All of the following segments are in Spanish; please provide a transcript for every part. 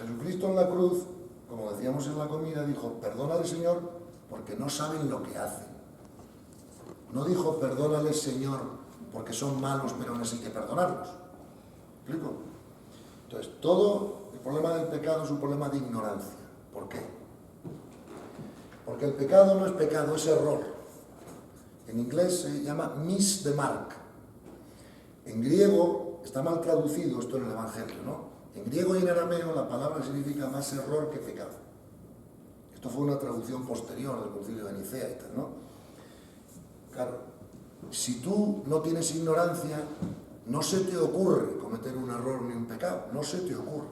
Jesucristo en la cruz, como decíamos en la comida, dijo, perdónale, Señor, porque no saben lo que hacen. No dijo, perdónale, Señor, porque son malos, pero no hay que perdonarlos. ¿Me explico? Entonces, todo el problema del pecado es un problema de ignorancia. ¿Por qué? Porque el pecado no es pecado, es error. En inglés se llama miss the mark. En griego, está mal traducido esto en el Evangelio, ¿no? En griego y en arameo la palabra significa más error que pecado. Esto fue una traducción posterior del Concilio de Nicea y tal, ¿no? Claro, si tú no tienes ignorancia, no se te ocurre cometer un error ni un pecado, no se te ocurre,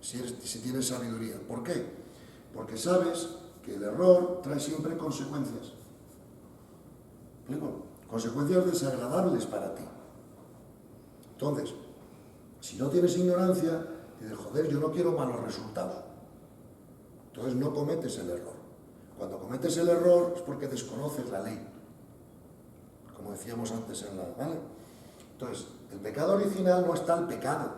si tienes sabiduría. ¿Por qué? Porque sabes que el error trae siempre consecuencias. ¿Me explico? Consecuencias desagradables para ti. Entonces, si no tienes ignorancia, dices, joder, yo no quiero malos resultados. Entonces no cometes el error. Cuando cometes el error es porque desconoces la ley. Como decíamos antes en la... ¿vale? Entonces, el pecado original no está el pecado.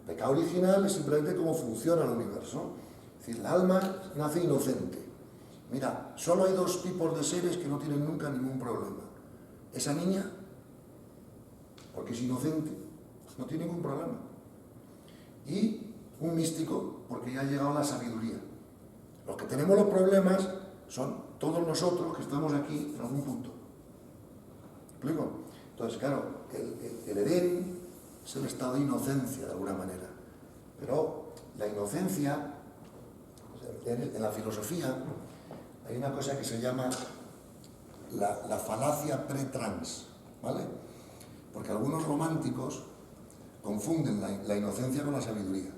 El pecado original es simplemente cómo funciona el universo. Es decir, el alma nace inocente. Mira, solo hay dos tipos de seres que no tienen nunca ningún problema. Esa niña, porque es inocente, no tiene ningún problema. Y un místico, porque ya ha llegado la sabiduría. Los que tenemos los problemas son todos nosotros que estamos aquí en algún punto. ¿Me explico? Entonces, claro, el Edén es el estado de inocencia de alguna manera. Pero la inocencia, en la filosofía, hay una cosa que se llama la falacia pre-trans, ¿vale? Porque algunos románticos confunden la inocencia con la sabiduría.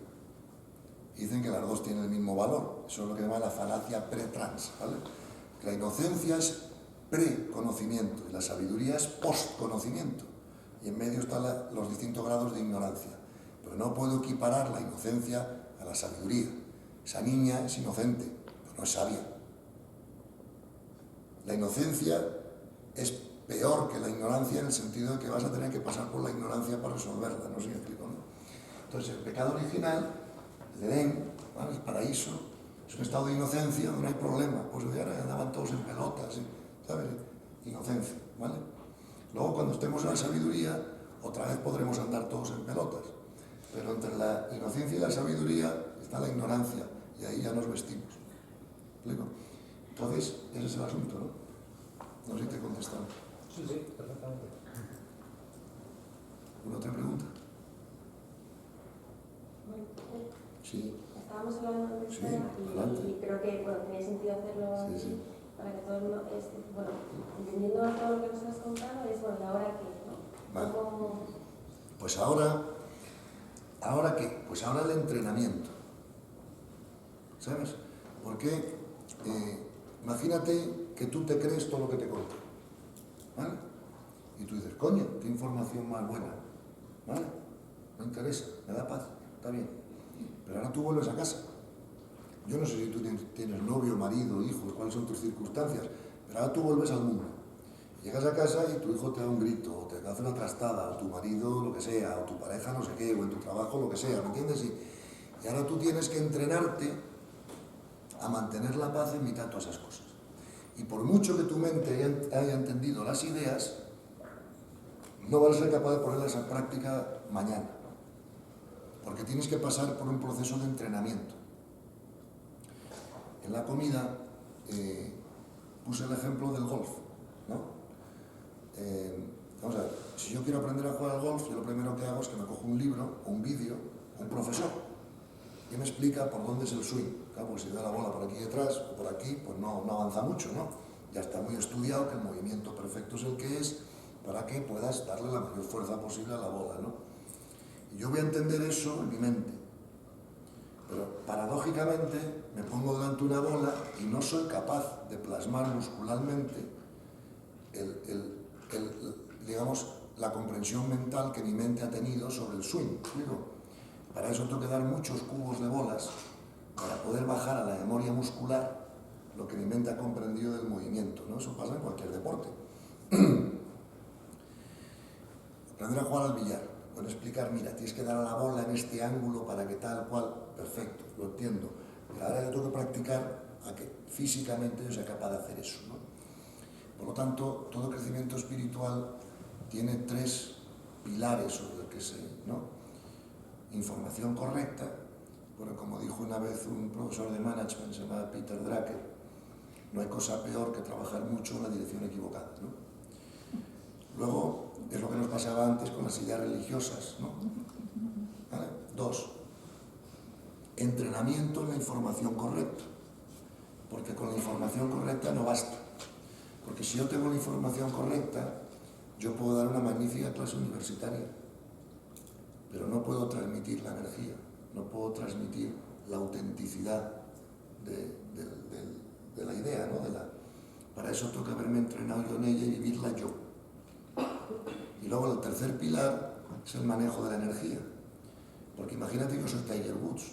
Y dicen que las dos tienen el mismo valor. Eso es lo que se llama la falacia pre-trans, ¿vale? Que la inocencia es pre-conocimiento y la sabiduría es post-conocimiento. Y en medio están los distintos grados de ignorancia. Pero no puedo equiparar la inocencia a la sabiduría. Esa niña es inocente, pero no es sabia. La inocencia es peor que la ignorancia en el sentido de que vas a tener que pasar por la ignorancia para resolverla, no sé si me explico, ¿no? Entonces, el pecado original, el Edén, ¿vale? El paraíso, es un estado de inocencia donde no hay problema. Pues ahora andaban todos en pelotas, ¿sabes? Inocencia, ¿vale? Luego, cuando estemos en la sabiduría, otra vez podremos andar todos en pelotas. Pero entre la inocencia y la sabiduría está la ignorancia, y ahí ya nos vestimos. ¿Me explico? Entonces, ese es el asunto, ¿no? No sé si te he contestado. Sí, sí, perfectamente. ¿Una otra pregunta? Sí. Estábamos hablando del Sí, tema adelante. y creo que bueno, tenía sentido hacerlo Sí, sí. para que todo el mundo, bueno, entendiendo todo lo que nos has contado, es bueno, ¿y ahora qué? ¿No? Vale. ¿Cómo? Pues ¿ahora qué? Pues ahora el entrenamiento. ¿Sabes? Porque imagínate que tú te crees todo lo que te cuento. ¿Vale? Y tú dices, coño, qué información más buena. ¿Vale? No interesa, me da paz, está bien. Pero ahora tú vuelves a casa. Yo no sé si tú tienes novio, marido, hijos, cuáles son tus circunstancias, pero ahora tú vuelves al mundo. Llegas a casa y tu hijo te da un grito, o te hace una trastada, o tu marido, lo que sea, o tu pareja, no sé qué, o en tu trabajo, lo que sea, ¿me entiendes? Y ahora tú tienes que entrenarte a mantener la paz en mitad de todas esas cosas. Y por mucho que tu mente haya entendido las ideas, no vas a ser capaz de ponerlas en práctica mañana. Porque tienes que pasar por un proceso de entrenamiento. En la comida puse el ejemplo del golf, ¿no? Vamos a ver, si yo quiero aprender a jugar al golf, yo lo primero que hago es que me cojo un libro, o un vídeo, o un profesor, que me explica por dónde es el swing. Claro, pues si da la bola por aquí detrás o por aquí, pues no avanza mucho, ¿no? Ya está muy estudiado que el movimiento perfecto es el que es para que puedas darle la mayor fuerza posible a la bola, ¿no? Y yo voy a entender eso en mi mente. Pero paradójicamente me pongo delante de una bola y no soy capaz de plasmar muscularmente digamos, la comprensión mental que mi mente ha tenido sobre el swing. ¿Digo? Para eso tengo que dar muchos cubos de bolas para poder bajar a la memoria muscular lo que mi mente ha comprendido del movimiento, ¿no? Eso pasa en cualquier deporte. Aprender a jugar al billar. Pueden explicar, mira, tienes que dar a la bola en este ángulo para que tal cual, perfecto, lo entiendo. Pero ahora yo tengo que practicar a que físicamente yo sea capaz de hacer eso, ¿no? Por lo tanto, todo crecimiento espiritual tiene 3 pilares sobre los que se, ¿no? Información correcta, porque como dijo una vez un profesor de management, se llama Peter Drucker, no hay cosa peor que trabajar mucho en la dirección equivocada, ¿no? Luego, es lo que nos pasaba antes con las ideas religiosas, ¿no? ¿Vale? 2, entrenamiento en la información correcta, porque con la información correcta no basta. Porque si yo tengo la información correcta, yo puedo dar una magnífica clase universitaria, pero no puedo transmitir la energía, no puedo transmitir la autenticidad de la idea, ¿no? Para eso tengo que haberme entrenado yo en ella y vivirla yo. Y luego el tercer pilar es el manejo de la energía. Porque imagínate que yo soy Tiger Woods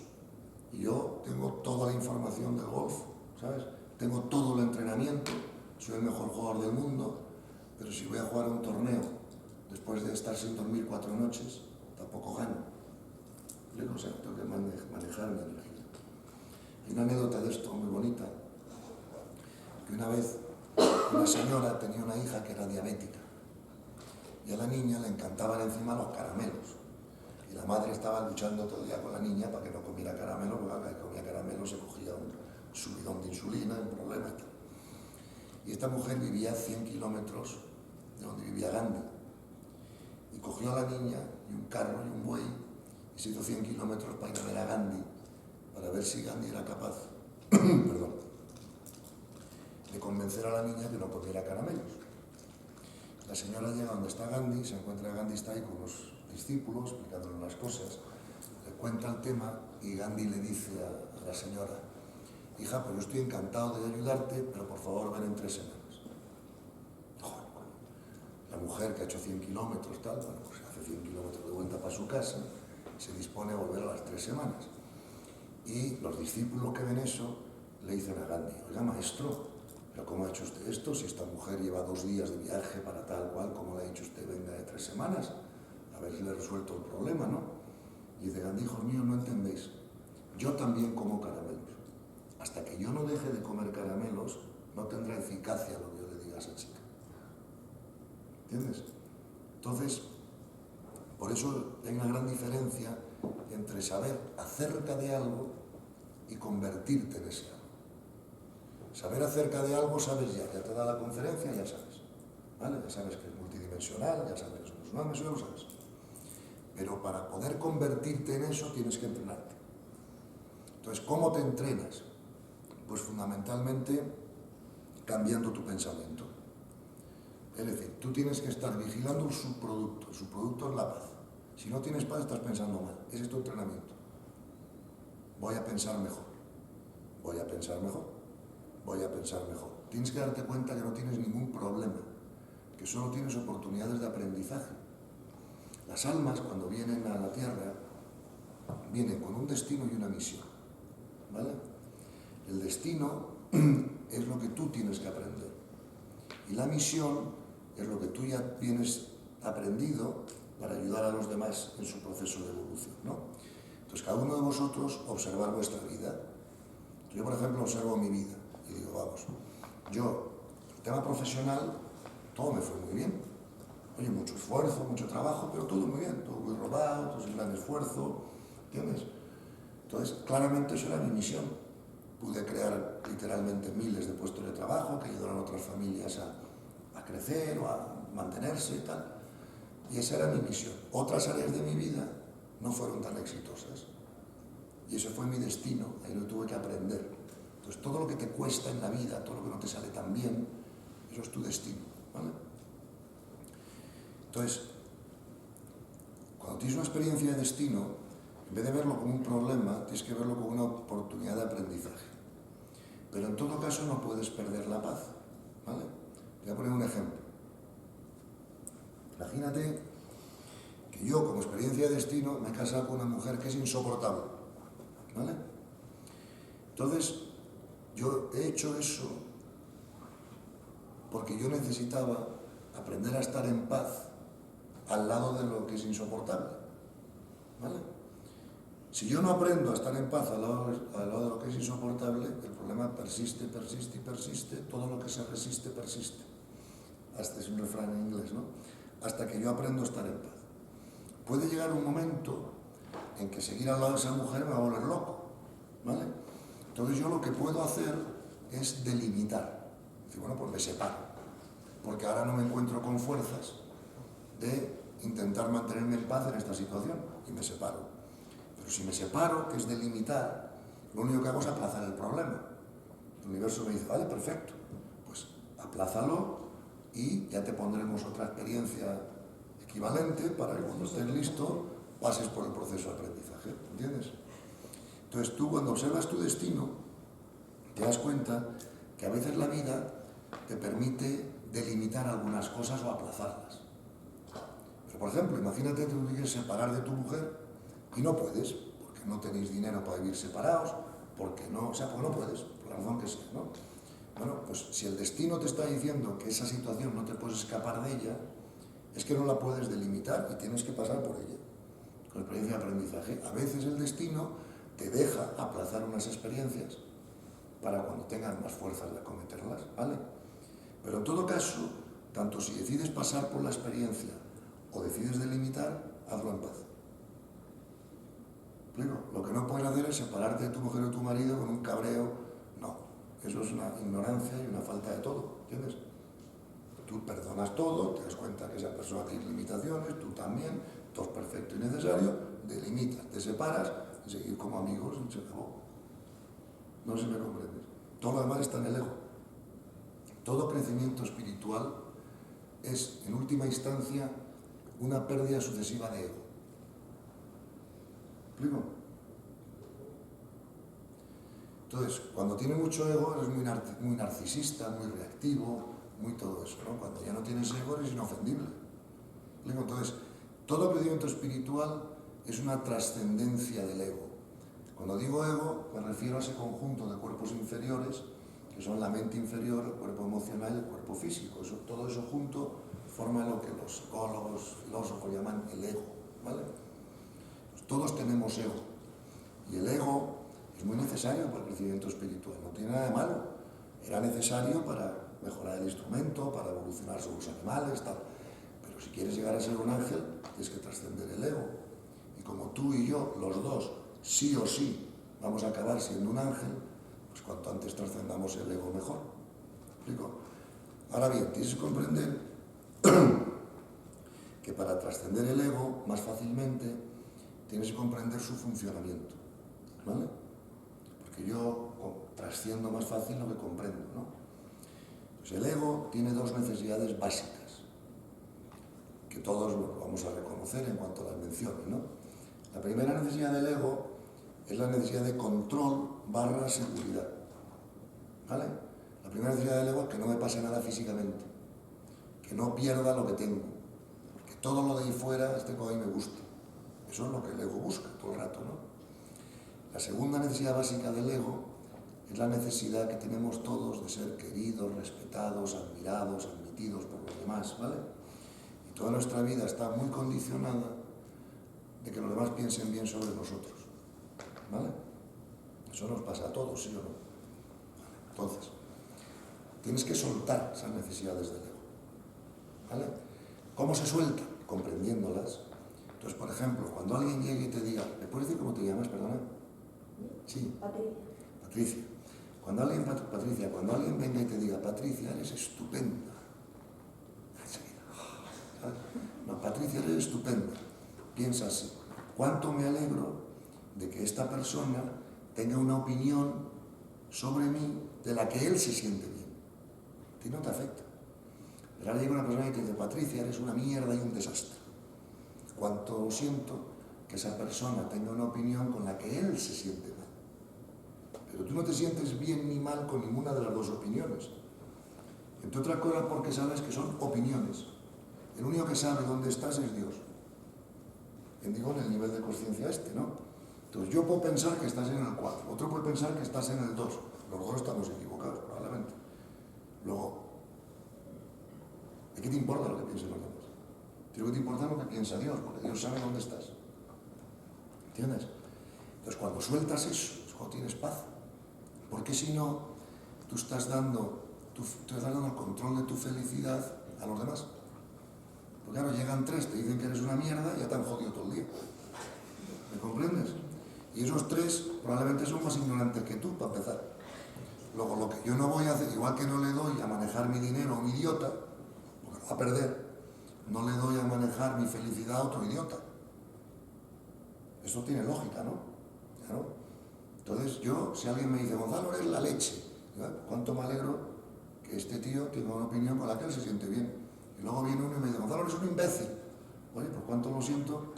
y yo tengo toda la información del golf, ¿sabes? Tengo todo el entrenamiento, soy el mejor jugador del mundo, pero si voy a jugar un torneo después de estar sin dormir 4 noches, tampoco gano. O sea, tengo que manejar mi energía. Hay una anécdota de esto muy bonita, que una vez una señora tenía una hija que era diabética y a la niña le encantaban encima los caramelos. Y la madre estaba luchando todo el día con la niña para que no comiera caramelos, porque cada vez que comía caramelos se cogía un subidón de insulina, un problema y tal. Y esta mujer vivía a 100 kilómetros de donde vivía Gandhi. Y cogió a la niña y un carro y un buey y se hizo 100 kilómetros para ir a ver a Gandhi, para ver si Gandhi era capaz perdón, de convencer a la niña que no comiera caramelos. La señora llega donde está Gandhi, se encuentra Gandhi, está ahí con los discípulos, explicándole unas cosas, le cuenta el tema y Gandhi le dice a la señora, hija, pues yo estoy encantado de ayudarte, pero por favor ven en 3 semanas. Joder, la mujer que ha hecho 100 kilómetros, tal, bueno, pues hace 100 kilómetros de vuelta para su casa, se dispone a volver a las 3 semanas. Y los discípulos que ven eso le dicen a Gandhi, oiga maestro, ¿pero cómo ha hecho usted esto? Si esta mujer lleva 2 días de viaje para tal cual, ¿cómo le ha dicho usted venga de 3 semanas? A ver si le he resuelto el problema, ¿no? Y dice Gandhi, hijos míos, no entendéis, yo también como caramelos. Hasta que yo no deje de comer caramelos, no tendrá eficacia lo que yo le diga a esa chica. ¿Entiendes? Entonces, por eso hay una gran diferencia entre saber acerca de algo y convertirte en ese algo. Saber acerca de algo sabes ya te da la conferencia, ya sabes. ¿Vale? Ya sabes que es multidimensional, ya sabes que es una eso ya lo sabes. Pero para poder convertirte en eso tienes que entrenarte. Entonces, ¿cómo te entrenas? Pues fundamentalmente cambiando tu pensamiento. Es decir, tú tienes que estar vigilando el subproducto es la paz. Si no tienes paz estás pensando mal, ese es tu entrenamiento. Voy a pensar mejor, voy a pensar mejor, voy a pensar mejor. Tienes que darte cuenta que no tienes ningún problema, que solo tienes oportunidades de aprendizaje. Las almas cuando vienen a la tierra vienen con un destino y una misión, ¿vale? El destino es lo que tú tienes que aprender y la misión es lo que tú ya tienes aprendido para ayudar a los demás en su proceso de evolución, ¿no? Entonces, cada uno de vosotros observar vuestra vida. Yo, por ejemplo, observo mi vida y digo, vamos, yo, el tema profesional, todo me fue muy bien. Oye, mucho esfuerzo, mucho trabajo, pero todo muy bien, todo muy rodado, todo sin gran esfuerzo, ¿entiendes? Entonces, claramente eso era mi misión. Pude crear literalmente miles de puestos de trabajo que ayudaron a otras familias a crecer o a mantenerse y tal. Y esa era mi misión. Otras áreas de mi vida no fueron tan exitosas. Y eso fue mi destino, ahí lo tuve que aprender. Entonces, todo lo que te cuesta en la vida, todo lo que no te sale tan bien, eso es tu destino, ¿vale? Entonces, cuando tienes una experiencia de destino, en vez de verlo como un problema, tienes que verlo como una oportunidad de aprendizaje. Pero en todo caso no puedes perder la paz, ¿vale? Te voy a poner un ejemplo. Imagínate que yo, como experiencia de destino, me he casado con una mujer que es insoportable, ¿vale? Entonces, yo he hecho eso porque yo necesitaba aprender a estar en paz al lado de lo que es insoportable. ¿Vale? Si yo no aprendo a estar en paz al lado de lo que es insoportable, el problema persiste, persiste y persiste. Todo lo que se resiste, persiste. Hasta es un refrán en inglés, ¿no? Hasta que yo aprendo a estar en paz. Puede llegar un momento en que seguir al lado de esa mujer me va a volver loco, ¿vale? Entonces yo lo que puedo hacer es delimitar. Decir, bueno, pues me separo, porque ahora no me encuentro con fuerzas de intentar mantenerme en paz en esta situación, y me separo. Pero si me separo, que es delimitar, lo único que hago es aplazar el problema. El universo me dice, vale, perfecto, pues aplázalo y ya te pondremos otra experiencia equivalente para que cuando estés listo pases por el proceso de aprendizaje, ¿entiendes? Entonces tú, cuando observas tu destino, te das cuenta que a veces la vida te permite delimitar algunas cosas o aplazarlas. Pero, por ejemplo, imagínate que tú quieres separar de tu mujer y no puedes, porque no tenéis dinero para vivir separados, porque no puedes, por la razón que sea, ¿no? Bueno, pues si el destino te está diciendo que esa situación no te puedes escapar de ella, es que no la puedes delimitar y tienes que pasar por ella, con experiencia de aprendizaje. A veces el destino te deja aplazar unas experiencias para cuando tengas más fuerzas de acometerlas, ¿vale? Pero en todo caso, tanto si decides pasar por la experiencia o decides delimitar, hazlo en paz. ¿Explico? Lo que no puedes hacer es separarte de tu mujer o tu marido con un cabreo. No, eso es una ignorancia y una falta de todo, ¿entiendes? Tú perdonas todo, te das cuenta que esa persona tiene limitaciones, tú también, todo es perfecto y necesario, delimitas, te separas, y seguir como amigos y se acabó. No sé si me comprendes. Todo lo demás está en el ego. Todo crecimiento espiritual es, en última instancia, una pérdida sucesiva de ego. ¿Explico? Entonces, cuando tienes mucho ego, eres muy narcisista, muy reactivo, muy todo eso, ¿no? Cuando ya no tienes ego, eres inofendible. ¿Explico? Entonces, todo crecimiento espiritual es una trascendencia del ego. Cuando digo ego, me refiero a ese conjunto de cuerpos inferiores, que son la mente inferior, el cuerpo emocional y el cuerpo físico. Todo eso junto forma lo que los psicólogos, filósofos llaman el ego, ¿vale? Pues todos tenemos ego, y el ego es muy necesario para el crecimiento espiritual, no tiene nada de malo. Era necesario para mejorar el instrumento, para evolucionar sobre los animales, tal. Pero si quieres llegar a ser un ángel, tienes que trascender el ego. Y como tú y yo, los dos, sí o sí, vamos a acabar siendo un ángel, pues cuanto antes trascendamos el ego, mejor. ¿Me explico? Ahora bien, tienes que comprender que para trascender el ego, más fácilmente, tienes que comprender su funcionamiento, ¿vale? Porque yo trasciendo más fácil lo que comprendo, ¿no? Pues el ego tiene dos necesidades básicas, que todos vamos a reconocer en cuanto las mencione, ¿no? La primera necesidad del ego es la necesidad de control / seguridad, ¿vale? La primera necesidad del ego es que no me pase nada físicamente, que no pierda lo que tengo, que todo lo de ahí fuera esté como a mí me gusta. Eso es lo que el ego busca todo el rato, ¿no? La segunda necesidad básica del ego es la necesidad que tenemos todos de ser queridos, respetados, admirados, admitidos por los demás, ¿vale? Y toda nuestra vida está muy condicionada de que los demás piensen bien sobre nosotros, ¿vale? Eso nos pasa a todos, ¿sí o no? Entonces, tienes que soltar esas necesidades del ego, ¿vale? ¿Cómo se sueltan? Comprendiéndolas. Entonces, por ejemplo, cuando alguien llegue y te diga, ¿me puedes decir cómo te llamas, perdona? Sí. Patricia. Cuando alguien venga y te diga, Patricia, eres estupenda. No, Patricia, eres estupenda. Piensa así, ¿cuánto me alegro de que esta persona tenga una opinión sobre mí de la que él se siente bien? A ti no te afecta. Pero ahora llega una persona y te dice, Patricia, eres una mierda y un desastre. Cuánto siento que esa persona tenga una opinión con la que él se siente mal. Pero tú no te sientes bien ni mal con ninguna de las dos opiniones. Entre otras cosas porque sabes que son opiniones. El único que sabe dónde estás es Dios. Digo, en el nivel de conciencia este, ¿no? Entonces yo puedo pensar que estás en el 4, otro puede pensar que estás en el 2. Los dos estamos equivocados, probablemente. Luego, ¿de qué te importa lo que piensen los demás? Tiene que te importar lo que piensa Dios, porque Dios sabe dónde estás. ¿Entiendes? Entonces, cuando sueltas eso, es cuando tienes paz. Porque si no, tú estás dando el control de tu felicidad a los demás. Porque claro, llegan 3, te dicen que eres una mierda y ya te han jodido todo el día. ¿Me comprendes? Y esos 3 probablemente son más ignorantes que tú, para empezar. Luego, lo que yo no voy a hacer, igual que no le doy a manejar mi dinero a un idiota, porque lo va a perder, no le doy a manejar mi felicidad a otro idiota. Eso tiene lógica, ¿no? Claro. Entonces yo, si alguien me dice, Gonzalo, eres la leche, ¿cuánto me alegro que este tío tenga una opinión con la que él se siente bien? Y luego viene uno y me dice, Gonzalo, eres un imbécil. Oye, pues cuánto lo siento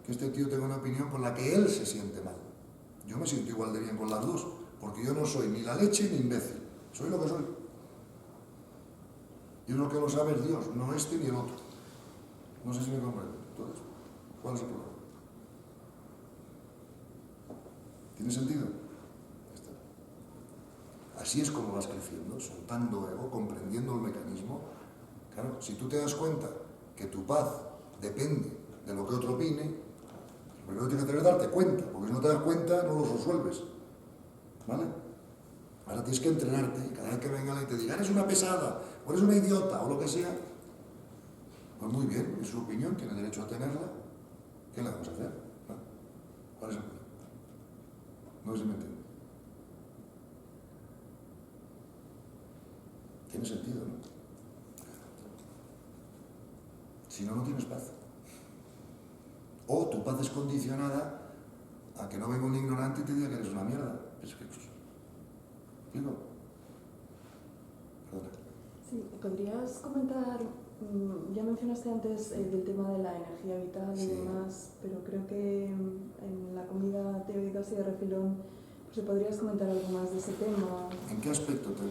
que este tío tenga una opinión con la que él se siente mal. Yo me siento igual de bien con las dos, porque yo no soy ni la leche ni imbécil. Soy lo que soy. Y lo que lo sabe es Dios, no este ni el otro. No sé si me comprende. Entonces, ¿cuál es el problema? ¿Tiene sentido? Así es como vas creciendo, soltando ego, comprendiendo el mecanismo. Claro, si tú te das cuenta que tu paz depende de lo que otro opine, lo primero que tienes que hacer es darte cuenta, porque si no te das cuenta no lo resuelves. ¿Vale? Ahora tienes que entrenarte y cada vez que venga alguien y te diga, eres una pesada, o eres una idiota, o lo que sea, pues muy bien, es su opinión, tiene derecho a tenerla. ¿Qué le vamos a hacer? ¿No? ¿Cuál es el problema? No sé si me entiende. Tiene sentido, ¿no? Si no, no tienes paz. O tu paz es condicionada a que no venga un ignorante y te diga que eres una mierda. Es que... ¿Explico? Perdona. Sí, ¿podrías comentar, ya mencionaste antes del tema de la energía vital y demás, pero creo que en la comida te he oído así de refilón, pues si podrías comentar algo más de ese tema? ¿En qué aspecto te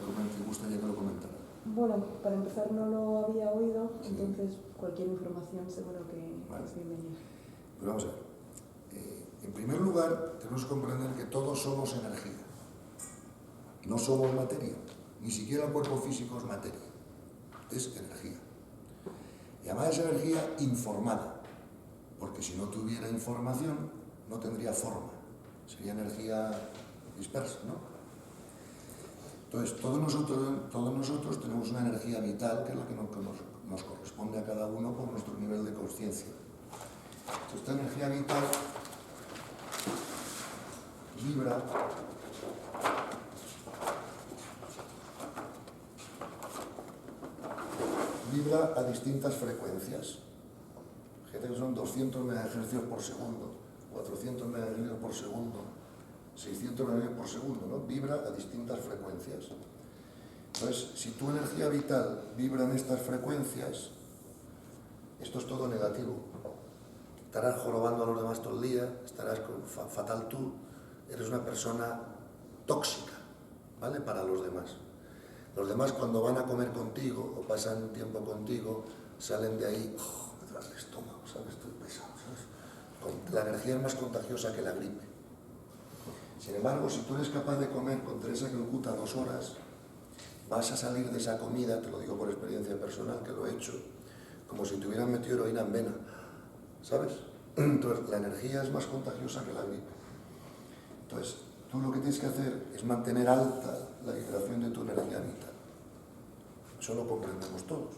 gustaría que lo comentara? Bueno, para empezar no lo había oído, entonces cualquier información seguro que es bienvenida. Pero vamos a ver. En primer lugar, tenemos que comprender que todos somos energía. No somos materia. Ni siquiera el cuerpo físico es materia. Es energía. Y además es energía informada. Porque si no tuviera información, no tendría forma. Sería energía dispersa, ¿no? Entonces, todos nosotros tenemos una energía vital, que es la que nos corresponde a cada uno por nuestro nivel de conciencia. Esta energía vital vibra a distintas frecuencias. Fíjate que son 200 MHz por segundo, 400 MHz por segundo, 600 MHz por segundo, ¿no? Vibra a distintas frecuencias. Entonces, si tu energía vital vibra en estas frecuencias, esto es todo negativo. Estarás jorobando a los demás todo el día, estarás fatal tú, eres una persona tóxica, ¿vale? Para los demás. Los demás cuando van a comer contigo o pasan tiempo contigo, salen de ahí, me duele el estómago, ¿sabes? Estoy pesado, ¿sabes? La energía es más contagiosa que la gripe. Sin embargo, si tú eres capaz de comer con Teresa Calcuta 2 horas, vas a salir de esa comida, te lo digo por experiencia personal, que lo he hecho, como si te hubieran metido heroína en vena, ¿sabes? Entonces, la energía es más contagiosa que la gripe. Entonces, tú lo que tienes que hacer es mantener alta la vibración de tu energía vital. Eso lo comprendemos todos.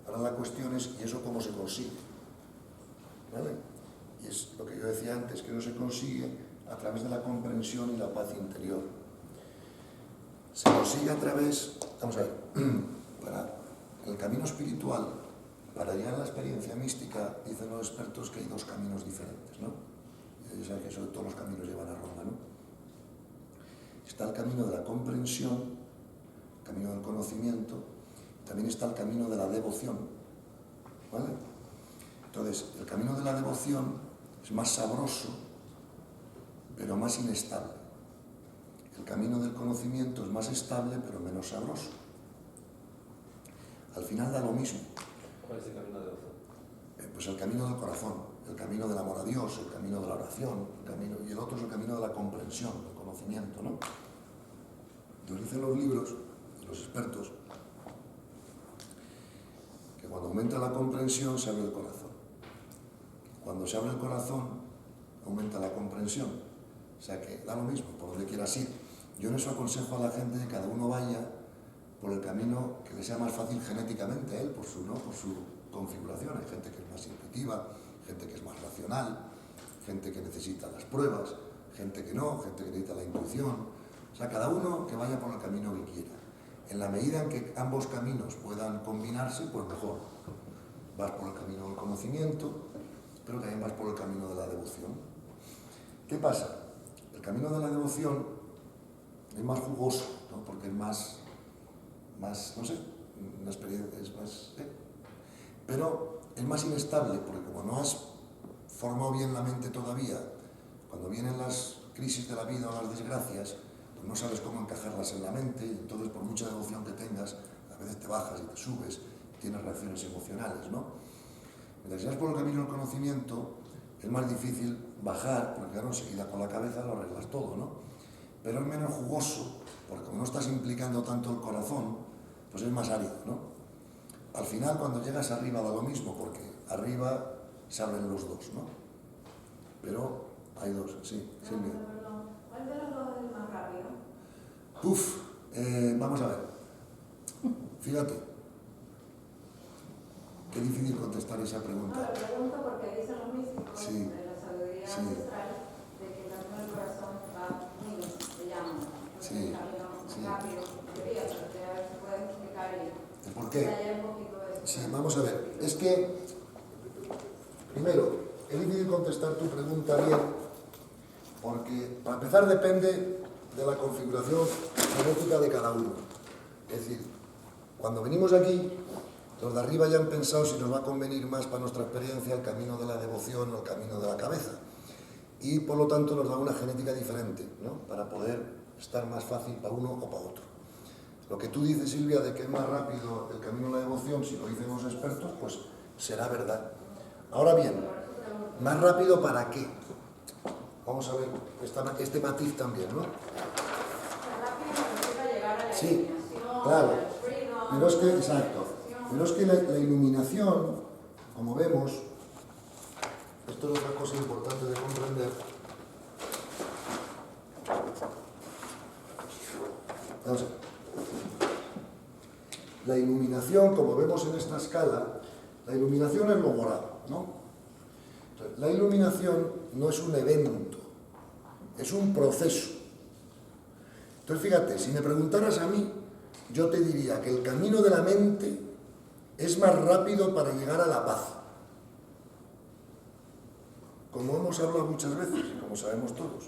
Ahora la cuestión es, ¿y eso cómo se consigue? ¿Vale? Y es lo que yo decía antes, que no se consigue a través de la comprensión y la paz interior. Se consigue a través, vamos a ver, para el camino espiritual, para llegar a la experiencia mística, dicen los expertos que hay 2 caminos diferentes, ¿no? Ya saben que eso de todos los caminos llevan a Roma, ¿no? Está el camino de la comprensión, el camino del conocimiento, también está el camino de la devoción, ¿vale? Entonces, el camino de la devoción es más sabroso, pero más inestable. El camino del conocimiento es más estable, pero menos sabroso. Al final da lo mismo. ¿Cuál es el camino de devoción? Pues el camino del corazón, el camino del amor a Dios, el camino de la oración, y el otro es el camino de la comprensión, del conocimiento, ¿no? Entonces dicen los libros, los expertos, que Cuando aumenta la comprensión, se abre el corazón. Cuando se abre el corazón, aumenta la comprensión. O sea que da lo mismo, por donde quieras ir. Yo en eso aconsejo a la gente que cada uno vaya por el camino que le sea más fácil genéticamente a él, por su configuración. Hay gente que es más intuitiva, gente que es más racional, gente que necesita las pruebas, gente que no, gente que necesita la intuición. O sea, cada uno que vaya por el camino que quiera. En la medida en que ambos caminos puedan combinarse, pues mejor. Vas por el camino del conocimiento, pero también vas por el camino de la devoción. ¿Qué pasa? El camino de la devoción es más jugoso, ¿no? Porque es más, no sé, una experiencia, es más... Pero es más inestable, porque como no has formado bien la mente todavía, cuando vienen las crisis de la vida o las desgracias, pues no sabes cómo encajarlas en la mente, y entonces por mucha devoción que tengas, a veces te bajas y te subes, tienes reacciones emocionales, ¿no? Mientras vas por el camino del conocimiento, es más difícil bajar, porque claro, enseguida con la cabeza lo arreglas todo, ¿no? Pero es menos jugoso, porque como no estás implicando tanto el corazón, pues es más árido, ¿no? Al final, cuando llegas arriba da lo mismo, porque arriba se abren los dos, ¿no? Pero hay dos, sí, Silvia. ¿Cuál de los dos es más rápido? Vamos a ver. Fíjate. Qué difícil contestar esa No, pregunta. lo pregunto porque dicen los místicos Sí. de la sabiduría Sí. ancestral de que el camino del corazón va muy, se llama. Sí. El camino Sí. rápido, en teoría, pero que a ver si puedes explicar y ¿Por qué? detallar un poquito eso. Sí, vamos a ver. Es que, primero, es difícil contestar tu pregunta bien, porque para empezar depende de la configuración genética de cada uno. Es decir, cuando venimos aquí, los de arriba ya han pensado si nos va a convenir más para nuestra experiencia el camino de la devoción o el camino de la cabeza. Y por lo tanto nos da una genética diferente, ¿no? Para poder estar más fácil para uno o para otro. Lo que tú dices, Silvia, de que es más rápido el camino de la devoción, si lo dicen los expertos, pues será verdad. Ahora bien, ¿más rápido para qué? Vamos a ver este matiz también, ¿no? Rápido significa llegar a la Sí, iluminación, claro. al freedom, Pero es que, a la exacto, realización. pero es que la iluminación, como vemos, esto es otra cosa importante de comprender. Vamos a ver. La iluminación, como vemos en esta escala, la iluminación es lo morado, ¿no? Entonces, la iluminación no es un evento, es un proceso. Entonces, fíjate, si me preguntaras a mí, yo te diría que el camino de la mente es más rápido para llegar a la paz. Como hemos hablado muchas veces y como sabemos todos.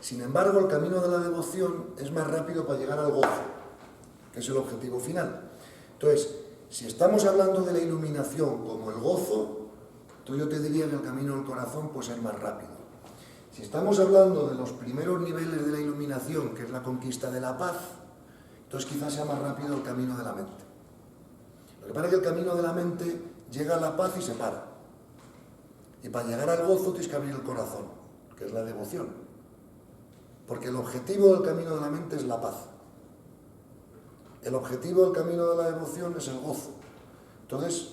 Sin embargo, el camino de la devoción es más rápido para llegar al gozo, que es el objetivo final. Entonces, si estamos hablando de la iluminación como el gozo, entonces yo te diría que el camino del corazón pues es más rápido. Si estamos hablando de los primeros niveles de la iluminación, que es la conquista de la paz, entonces quizás sea más rápido el camino de la mente. Lo que pasa es que el camino de la mente llega a la paz y se para. Y para llegar al gozo tienes que abrir el corazón, que es la devoción. Porque el objetivo del camino de la mente es la paz. El objetivo del camino de la devoción es el gozo. Entonces,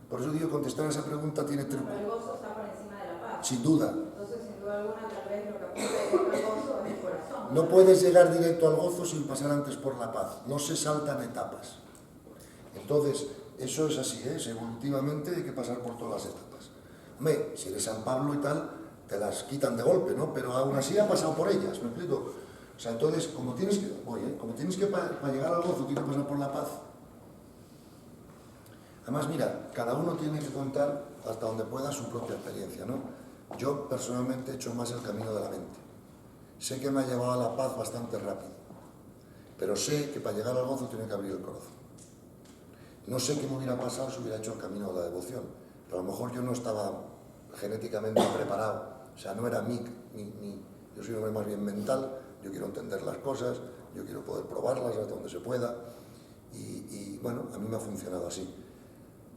por eso digo, contestar a esa pregunta tiene truco. Pero el gozo está por encima de la paz. Sin duda. Entonces, sin duda alguna, tal vez lo que apunta directo al gozo es el corazón. No puedes llegar directo al gozo sin pasar antes por la paz. No se saltan etapas. Entonces, eso es así, ¿eh? Evolutivamente hay que pasar por todas las etapas. Hombre, si eres San Pablo y tal, te las quitan de golpe, ¿no? Pero aún así ha pasado por ellas, ¿me explico? O sea, entonces, como tienes que para llegar al gozo, tienes que pasar por la paz. Además, mira, cada uno tiene que contar hasta donde pueda su propia experiencia, ¿no? Yo, personalmente, he hecho más el camino de la mente. Sé que me ha llevado a la paz bastante rápido, pero sé que para llegar al gozo tiene que abrir el corazón. No sé qué me hubiera pasado si hubiera hecho el camino de la devoción, pero a lo mejor yo no estaba genéticamente preparado, o sea, no era yo soy un hombre más bien mental, yo quiero entender las cosas, yo quiero poder probarlas hasta donde se pueda, y bueno, a mí me ha funcionado así.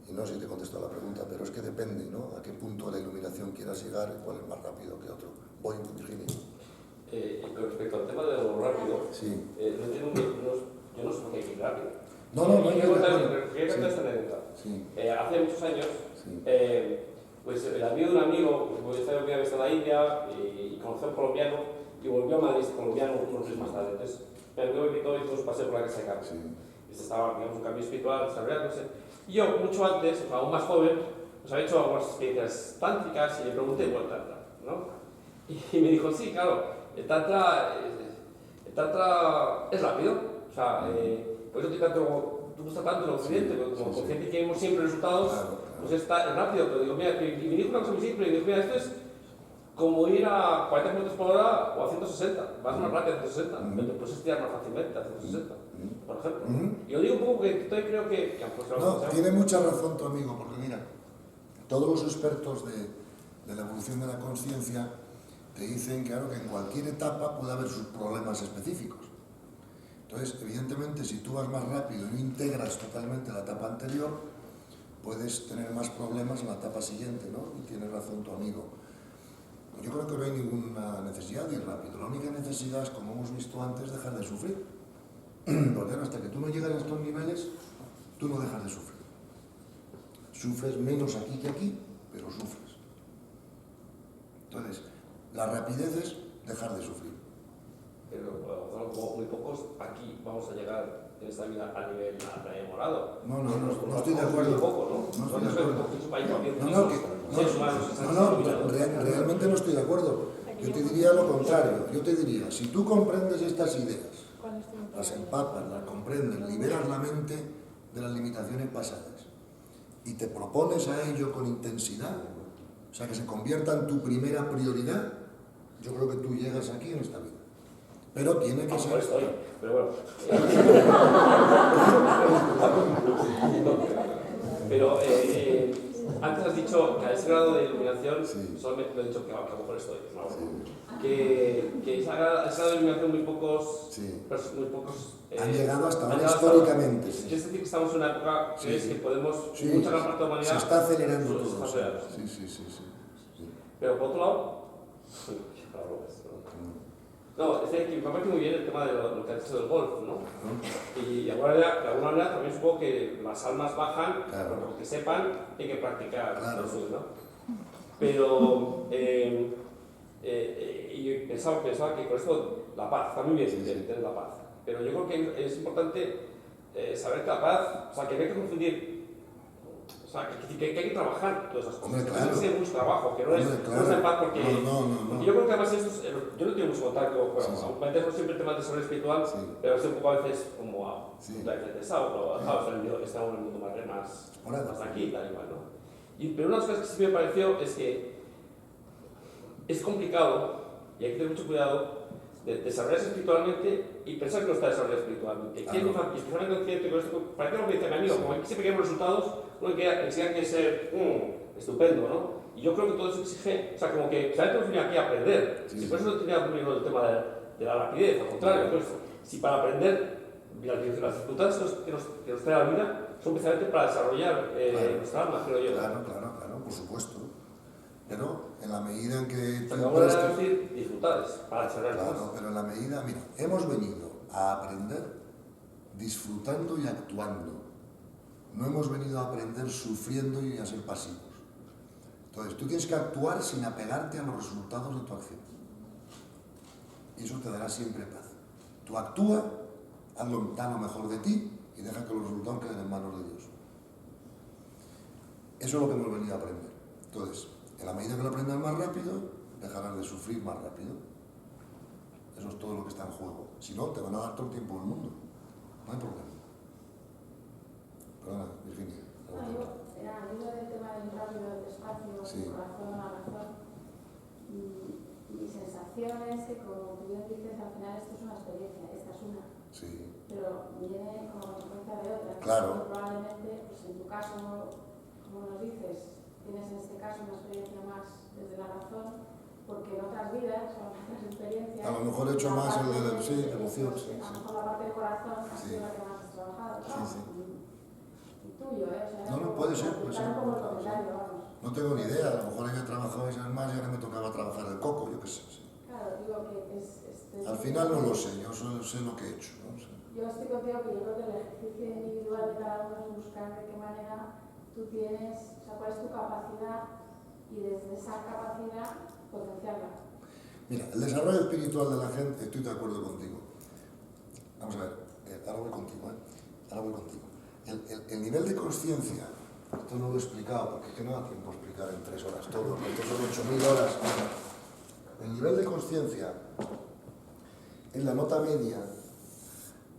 Y no sé si te contesto la pregunta, pero es que depende, ¿no? A qué punto de la iluminación quieras llegar y cuál es más rápido que otro. Voy, Virginia. Con respecto al tema de lo rápido, Sí. no entiendo yo no sé por qué hay que ir rápido. No hay que ir rápido. ¿Qué Sí. esta anécdota? Sí, Hace muchos años, sí. pues el amigo de un amigo, pues estaba en la India y conoció a un colombiano y volvió a Madrid, colombiano, unos meses más tarde. Entonces, me amigo me invitó y hicimos un paseo por la casa de Carmen. Sí. Este estaba, digamos, un cambio espiritual, desarrollándose. Y yo, mucho antes, aún más joven, pues había hecho algunas experiencias tántricas y le pregunté por el Tantra, ¿no? Y me dijo, sí, claro, el Tantra es rápido. O sea, por eso te gusta tanto el occidente, porque como sí, occidente queremos siempre resultados, Claro, claro. pues es rápido. Pero digo, mira, y me dijo una cosa muy simple, y dijo, mira, esto es como ir a 40 km por hora o a 160, vas más rápido a 160, pero te puedes estirar más fácilmente a 160, por ejemplo. Y yo digo un poco porque todavía creo que pues, No, tiene mucha razón tu amigo, porque mira, todos los expertos de la evolución de la conciencia te dicen, claro, que en cualquier etapa puede haber sus problemas específicos. Entonces, evidentemente, si tú vas más rápido y no integras totalmente la etapa anterior, puedes tener más problemas en la etapa siguiente, ¿no? Y tiene razón tu amigo. Yo creo que no hay ninguna necesidad de ir rápido. La única necesidad es, como hemos visto antes, dejar de sufrir. Porque hasta que tú no llegas a estos niveles, tú no dejas de sufrir. Sufres menos aquí que aquí, pero sufres. Entonces, la rapidez es dejar de sufrir. Pero bueno, como muy pocos aquí vamos a llegar en esta vida a nivel morado. No estoy de acuerdo. No estoy de acuerdo. Realmente no estoy de acuerdo. Yo te diría lo contrario. Yo te diría, si tú comprendes estas ideas, las empapas, las comprendes, liberas la mente de las limitaciones pasadas y te propones a ello con intensidad, o sea, que se convierta en tu primera prioridad, yo creo que tú llegas aquí en esta vida. Pero tiene que ser... Pero bueno. Pero antes has dicho que a ese grado de iluminación, solamente lo he dicho que a lo mejor estoy, ¿no? Que ese grado de iluminación muy pocos han llegado hasta ahora históricamente. Es decir, que estamos en una época que podemos, mucha gran parte de la humanidad... Se está acelerando todo. Sí. Pero por otro lado... No, es decir, me parece muy bien el tema de lo que has dicho del golf, ¿no? Y de alguna manera también supongo que las almas bajan, porque sepan que hay que practicar lo suyo, ¿no? Pero y pensaba que con esto la paz, también bien tener la paz. Pero yo creo que es importante saber que la paz, o sea, que no hay que confundir. O sea, que hay que trabajar todas esas cosas. Que tiene que ser mucho trabajo, que no es en paz porque... Porque yo creo que además yo no tengo mucho contacto, bueno, me dejo siempre el tema de desarrollo espiritual, pero es un poco a veces como interesado, pero está en un mundo más tranquilo, tal y cual, ¿no? Pero una de las cosas que sí me pareció es que es complicado y hay que tener mucho cuidado de desarrollarse espiritualmente y pensar que no está desarrollado espiritualmente. Y especialmente consciente con esto, parece lo que dice mi amigo, como siempre queremos resultados, uno exige que ser estupendo, ¿no? Y yo creo que todo eso exige, o sea, como que claramente hemos venido aquí a aprender. Si por eso no tenía primero el tema de la rapidez, al contrario, pues, si para aprender las dificultades que nos trae la vida son precisamente para desarrollar nuestra alma, creo yo. Claro, por supuesto. Pero en la medida en que... Vamos a decir dificultades para desarrollar. Claro, pero en la medida... Mira, hemos venido a aprender disfrutando y actuando. No hemos venido a aprender sufriendo y a ser pasivos. Entonces, tú tienes que actuar sin apegarte a los resultados de tu acción. Y eso te dará siempre paz. Tú actúa, da lo mejor de ti y deja que los resultados queden en manos de Dios. Eso es lo que hemos venido a aprender. Entonces, en la medida que lo aprendas más rápido, dejarás de sufrir más rápido. Eso es todo lo que está en juego. Si no, te van a dar todo el tiempo del mundo. No hay problema. Perdona, Virginia. Hablando del tema del rápido, del despacio, del corazón a la razón, mi sensación es que, como tú bien dices, al final esto es una experiencia, esta es una. Sí. Pero viene como consecuencia de otra. Claro. Probablemente, pues en tu caso, como nos dices, tienes en este caso una experiencia más desde la razón, porque en otras vidas o en otras experiencias... A lo mejor he hecho más el de la emoción. A lo mejor la parte del corazón ha sido la que más has trabajado. Tuyo, o sea, no, puede ser. No tengo ni idea, a lo mejor había trabajado veces más y ahora me tocaba trabajar el coco, yo qué sé. Claro, digo que es al final no lo sé, yo sé lo que he hecho, ¿no? Yo yo estoy contigo, que yo creo que el ejercicio individual de cada uno es buscar de qué manera tú tienes, o sea, cuál es tu capacidad y desde esa capacidad potenciarla. Mira, el desarrollo espiritual de la gente, estoy de acuerdo contigo. Vamos a ver, ahora voy contigo, ahora voy contigo. El nivel de conciencia, esto no lo he explicado porque es que no da tiempo a explicar en 3 horas todo, esto son 8.000 horas. El nivel de conciencia es la nota media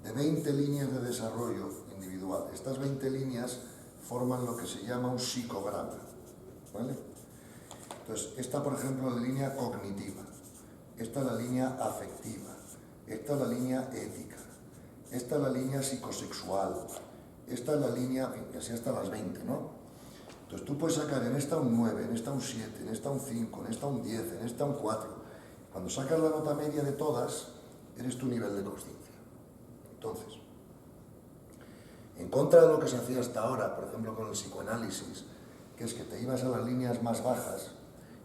de 20 líneas de desarrollo individual. Estas 20 líneas forman lo que se llama un psicograma, ¿vale? Entonces, esta, por ejemplo, es la línea cognitiva, esta es la línea afectiva, esta es la línea ética, esta es la línea psicosexual, esta es la línea, y así hasta las 20, ¿no? Entonces tú puedes sacar en esta un 9, en esta un 7, en esta un 5, en esta un 10, en esta un 4. Cuando sacas la nota media de todas, eres tu nivel de conciencia. Entonces, en contra de lo que se hacía hasta ahora, por ejemplo con el psicoanálisis, que es que te ibas a las líneas más bajas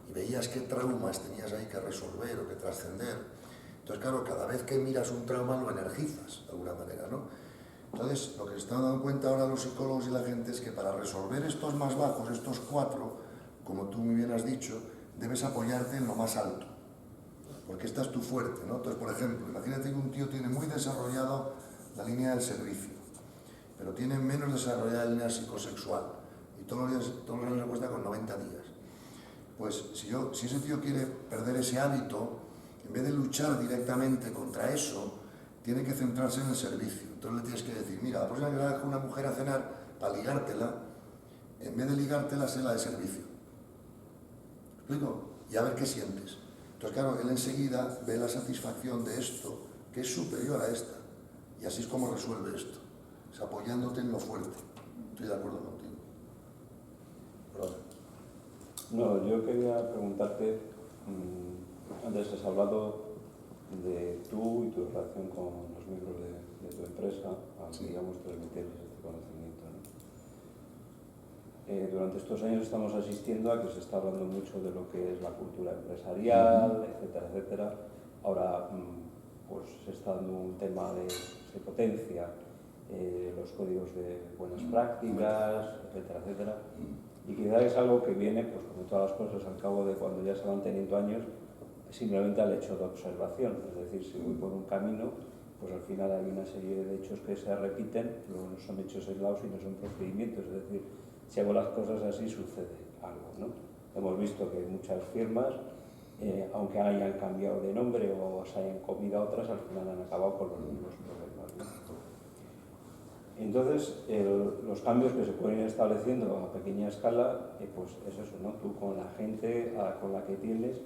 y veías qué traumas tenías ahí que resolver o que trascender. Entonces, claro, cada vez que miras un trauma lo energizas de alguna manera, ¿no? Entonces, lo que se están dando cuenta ahora los psicólogos y la gente es que para resolver estos más bajos, estos 4, como tú muy bien has dicho, debes apoyarte en lo más alto, porque esta es tu fuerte, ¿no? Entonces, por ejemplo, imagínate que un tío tiene muy desarrollado la línea del servicio, pero tiene menos desarrollada la línea psicosexual, y todos los días le cuesta con 90 días. Pues si ese tío quiere perder ese hábito, en vez de luchar directamente contra eso, tiene que centrarse en el servicio. Entonces le tienes que decir, mira, la próxima vez que vayas con una mujer a cenar, para ligártela, en vez de ligártela, sé la de servicio. ¿Me explico? Y a ver qué sientes. Entonces, claro, él enseguida ve la satisfacción de esto, que es superior a esta. Y así es como resuelve esto. Es apoyándote en lo fuerte. Estoy de acuerdo contigo. Perdón. No, yo quería preguntarte, antes has hablado de tú y tu relación con los miembros de tu empresa, Sí. digamos, transmitirles este conocimiento, ¿no? Durante estos años estamos asistiendo a que se está hablando mucho de lo que es la cultura empresarial, etcétera, etcétera. Ahora, pues se está dando un tema se potencia los códigos de buenas prácticas, etcétera, etcétera. Y quizá es algo que viene, pues como todas las cosas, al cabo de cuando ya se van teniendo años, simplemente al hecho de observación. Es decir, si voy por un camino, pues al final hay una serie de hechos que se repiten, luego no son hechos aislados, sino son procedimientos. Es decir, si hago las cosas así, sucede algo, ¿no? Hemos visto que muchas firmas, aunque hayan cambiado de nombre o se hayan comido a otras, al final han acabado con los mismos problemas, ¿no? Entonces, los cambios que se pueden ir estableciendo a pequeña escala, pues es eso, ¿no? Tú con la gente con la que tienes,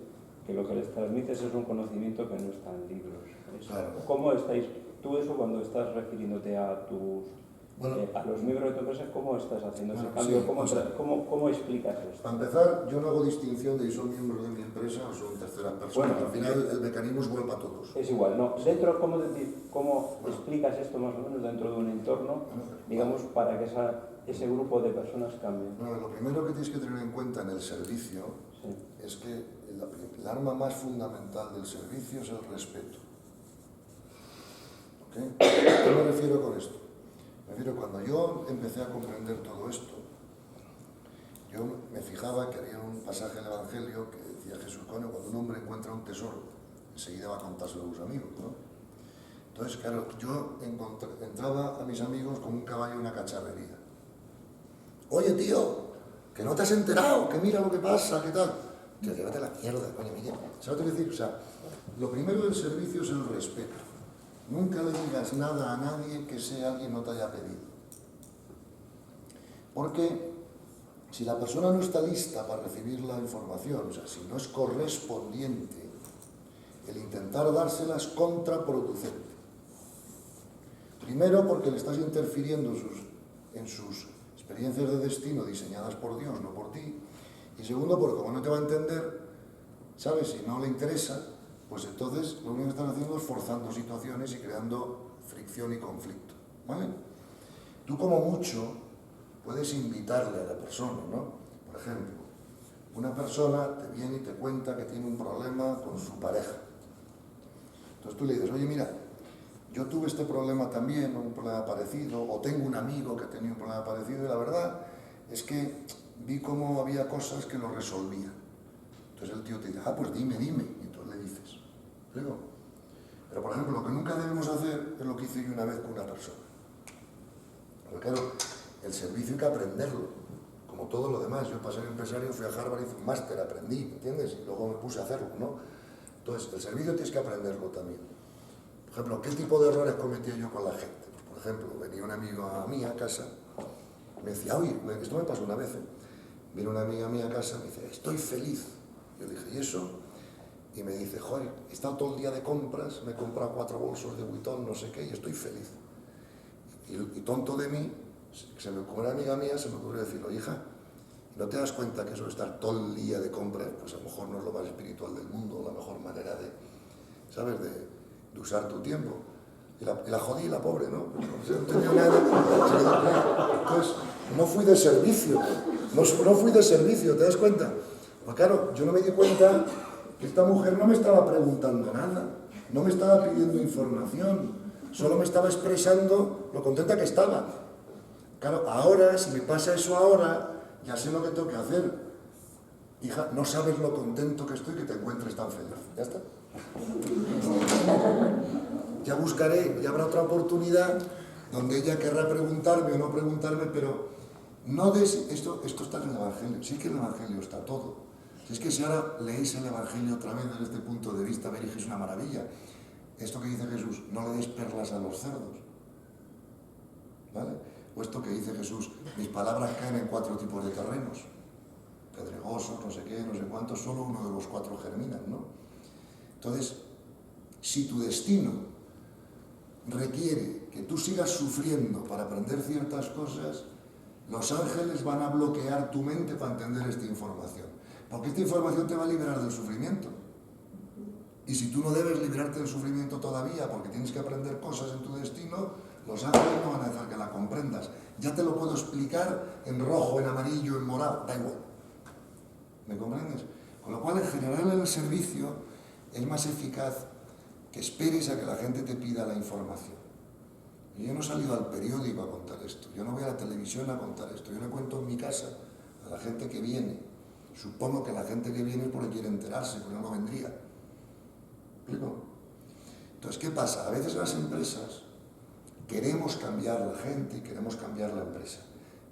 que lo que les transmites es un conocimiento que no está en libros. Claro. ¿Cómo estáis, tú eso cuando estás refiriéndote a tus... a los miembros de tu empresa, ¿cómo estás haciendo ese cambio? Sí, ¿Cómo explicas esto? Para empezar, yo no hago distinción de si son miembros de mi empresa o son terceras personas. Bueno, al final el mecanismo es igual para todos. Es igual, ¿no? Dentro, ¿cómo explicas esto más o menos dentro de un entorno, digamos, para que ese grupo de personas cambie? Bueno, lo primero que tienes que tener en cuenta en el servicio es que el arma más fundamental del servicio es el respeto. ¿Okay? ¿A qué me refiero con esto? Me refiero, cuando yo empecé a comprender todo esto, yo me fijaba que había un pasaje del Evangelio que decía Jesús, cuando un hombre encuentra un tesoro, enseguida va a contárselo a sus amigos, ¿no? Entonces, claro, yo entraba a mis amigos con un caballo y una cacharrería. Oye, tío, que no te has enterado, que mira lo que pasa, ¿qué tal? Tío, llévate la mierda, coño, Miguel. ¿Sabes lo que decir? O sea, lo primero del servicio es el respeto. Nunca le digas nada a nadie que alguien no te haya pedido. Porque si la persona no está lista para recibir la información, o sea, si no es correspondiente, el intentar dársela es contraproducente. Primero, porque le estás interfiriendo en sus experiencias de destino diseñadas por Dios, no por ti. Y segundo, porque como no te va a entender, ¿sabes? Si no le interesa, pues entonces lo único que están haciendo es forzando situaciones y creando fricción y conflicto, ¿vale? Tú como mucho puedes invitarle a la persona, ¿no? Por ejemplo, una persona te viene y te cuenta que tiene un problema con su pareja. Entonces tú le dices, oye, mira, yo tuve este problema también, un problema parecido, o tengo un amigo que tenía un problema parecido, y la verdad es que vi cómo había cosas que lo resolvían. Entonces el tío te dice, pues dime, y entonces le dices. ¿Digo? Pero por ejemplo, lo que nunca debemos hacer es lo que hice yo una vez con una persona. Porque claro, el servicio hay que aprenderlo, como todo lo demás. Yo para ser empresario fui a Harvard, hice un máster, aprendí, ¿entiendes? Y luego me puse a hacerlo, ¿no? Entonces, el servicio tienes que aprenderlo también. Por ejemplo, ¿qué tipo de errores cometía yo con la gente? Pues, por ejemplo, venía una amiga mía a casa, me decía, oye, esto me pasó una vez, Viene una amiga mía a casa y me dice, estoy feliz. Yo le dije, ¿y eso? Y me dice, joder, he estado todo el día de compras, me he comprado 4 bolsos de Vuitton, no sé qué, y estoy feliz. Y tonto de mí, como era amiga mía, se me ocurrió decirle, hija, ¿no te das cuenta que eso de estar todo el día de compras, pues a lo mejor no es lo más espiritual del mundo, la mejor manera de, ¿sabes?, de usar tu tiempo? Y la jodí, la pobre, ¿no? Pues no entendió nada. Entonces, no fui de servicio, no fui de servicio, ¿te das cuenta? Pues claro, yo no me di cuenta que esta mujer no me estaba preguntando nada, no me estaba pidiendo información, solo me estaba expresando lo contenta que estaba. Claro, ahora, si me pasa eso ahora, ya sé lo que tengo que hacer. Hija, no sabes lo contento que estoy que te encuentres tan feliz. Ya está. Ya buscaré, ya habrá otra oportunidad donde ella querrá preguntarme o no preguntarme, pero no des... Esto está en el Evangelio. Sí que en el Evangelio está todo. Si es que si ahora leéis el Evangelio otra vez desde este punto de vista, veréis que es una maravilla. Esto que dice Jesús, no le deis perlas a los cerdos. ¿Vale? O esto que dice Jesús, mis palabras caen en 4 tipos de terrenos. Pedregosos, no sé qué, no sé cuántos, solo uno de los 4 germinan, ¿no? Entonces, si tu destino requiere que tú sigas sufriendo para aprender ciertas cosas, los ángeles van a bloquear tu mente para entender esta información. Porque esta información te va a liberar del sufrimiento. Y si tú no debes liberarte del sufrimiento todavía porque tienes que aprender cosas en tu destino, los ángeles no van a dejar que la comprendas. Ya te lo puedo explicar en rojo, en amarillo, en morado, da igual. ¿Me comprendes? Con lo cual, en general, en el servicio es más eficaz que esperes a que la gente te pida la información. Y yo no he salido al periódico a contar esto, yo no voy a la televisión a contar esto, yo le cuento en mi casa a la gente que viene. Supongo que la gente que viene es porque quiere enterarse, porque no vendría. ¿Explico? Entonces, ¿qué pasa? A veces las empresas queremos cambiar la gente y queremos cambiar la empresa,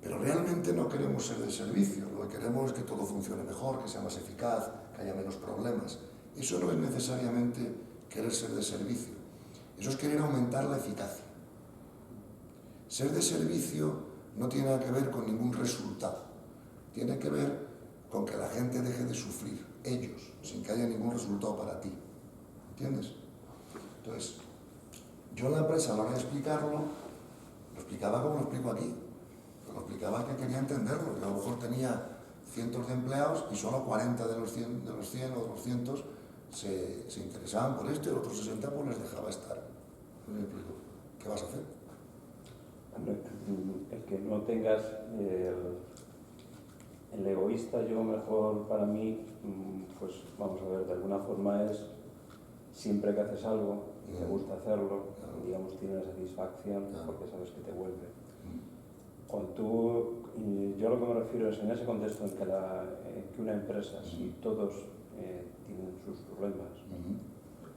pero realmente no queremos ser de servicio, lo que queremos es que todo funcione mejor, que sea más eficaz, que haya menos problemas. Eso no es necesariamente querer ser de servicio, eso es querer aumentar la eficacia. Ser de servicio no tiene nada que ver con ningún resultado, tiene que ver con que la gente deje de sufrir, ellos, sin que haya ningún resultado para ti. ¿Entiendes? Entonces, yo en la empresa a la hora de explicarlo, lo explicaba como lo explico aquí. Lo explicaba que quería entenderlo. Yo a lo mejor tenía cientos de empleados y solo 40 de los 100 o 200 se interesaban por esto y los otros 60 pues les dejaba estar. Me explico. ¿Qué vas a hacer? El que no tengas el egoísta, yo mejor para mí, pues vamos a ver, de alguna forma es siempre que haces algo, te gusta hacerlo, digamos, tienes satisfacción porque sabes que te vuelve. Cuando tú, yo lo que me refiero es en ese contexto en que una empresa, si todos tienen sus problemas,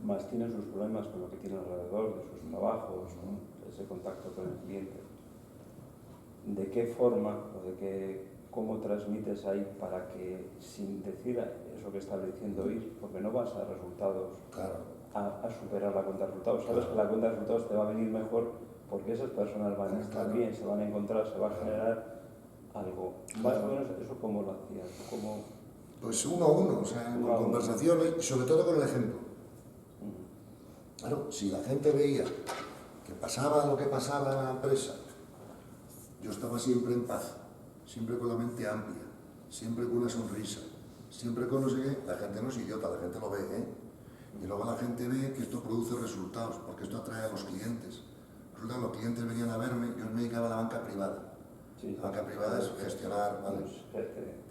más tienen sus problemas con lo que tienen alrededor de sus trabajos, ese contacto con el cliente, ¿de qué forma o cómo transmites ahí para que, sin decir eso que estás diciendo ir, porque no vas a resultados, a superar la cuenta de resultados, sabes que la cuenta de resultados te va a venir mejor porque esas personas van a estar bien, se van a encontrar, se va a generar algo. Más o menos eso, ¿cómo lo hacías? Pues uno a uno, o sea, con conversaciones y sobre todo con el ejemplo. Claro, si la gente veía que pasaba lo que pasaba en la empresa, yo estaba siempre en paz, siempre con la mente amplia, siempre con una sonrisa, siempre con no sé qué, la gente no es idiota, la gente lo ve, ¿eh? Y luego la gente ve que esto produce resultados, porque esto atrae a los clientes. Resulta que los clientes venían a verme, yo me dedicaba a la banca privada. Sí, la banca privada es gestionar, ¿vale?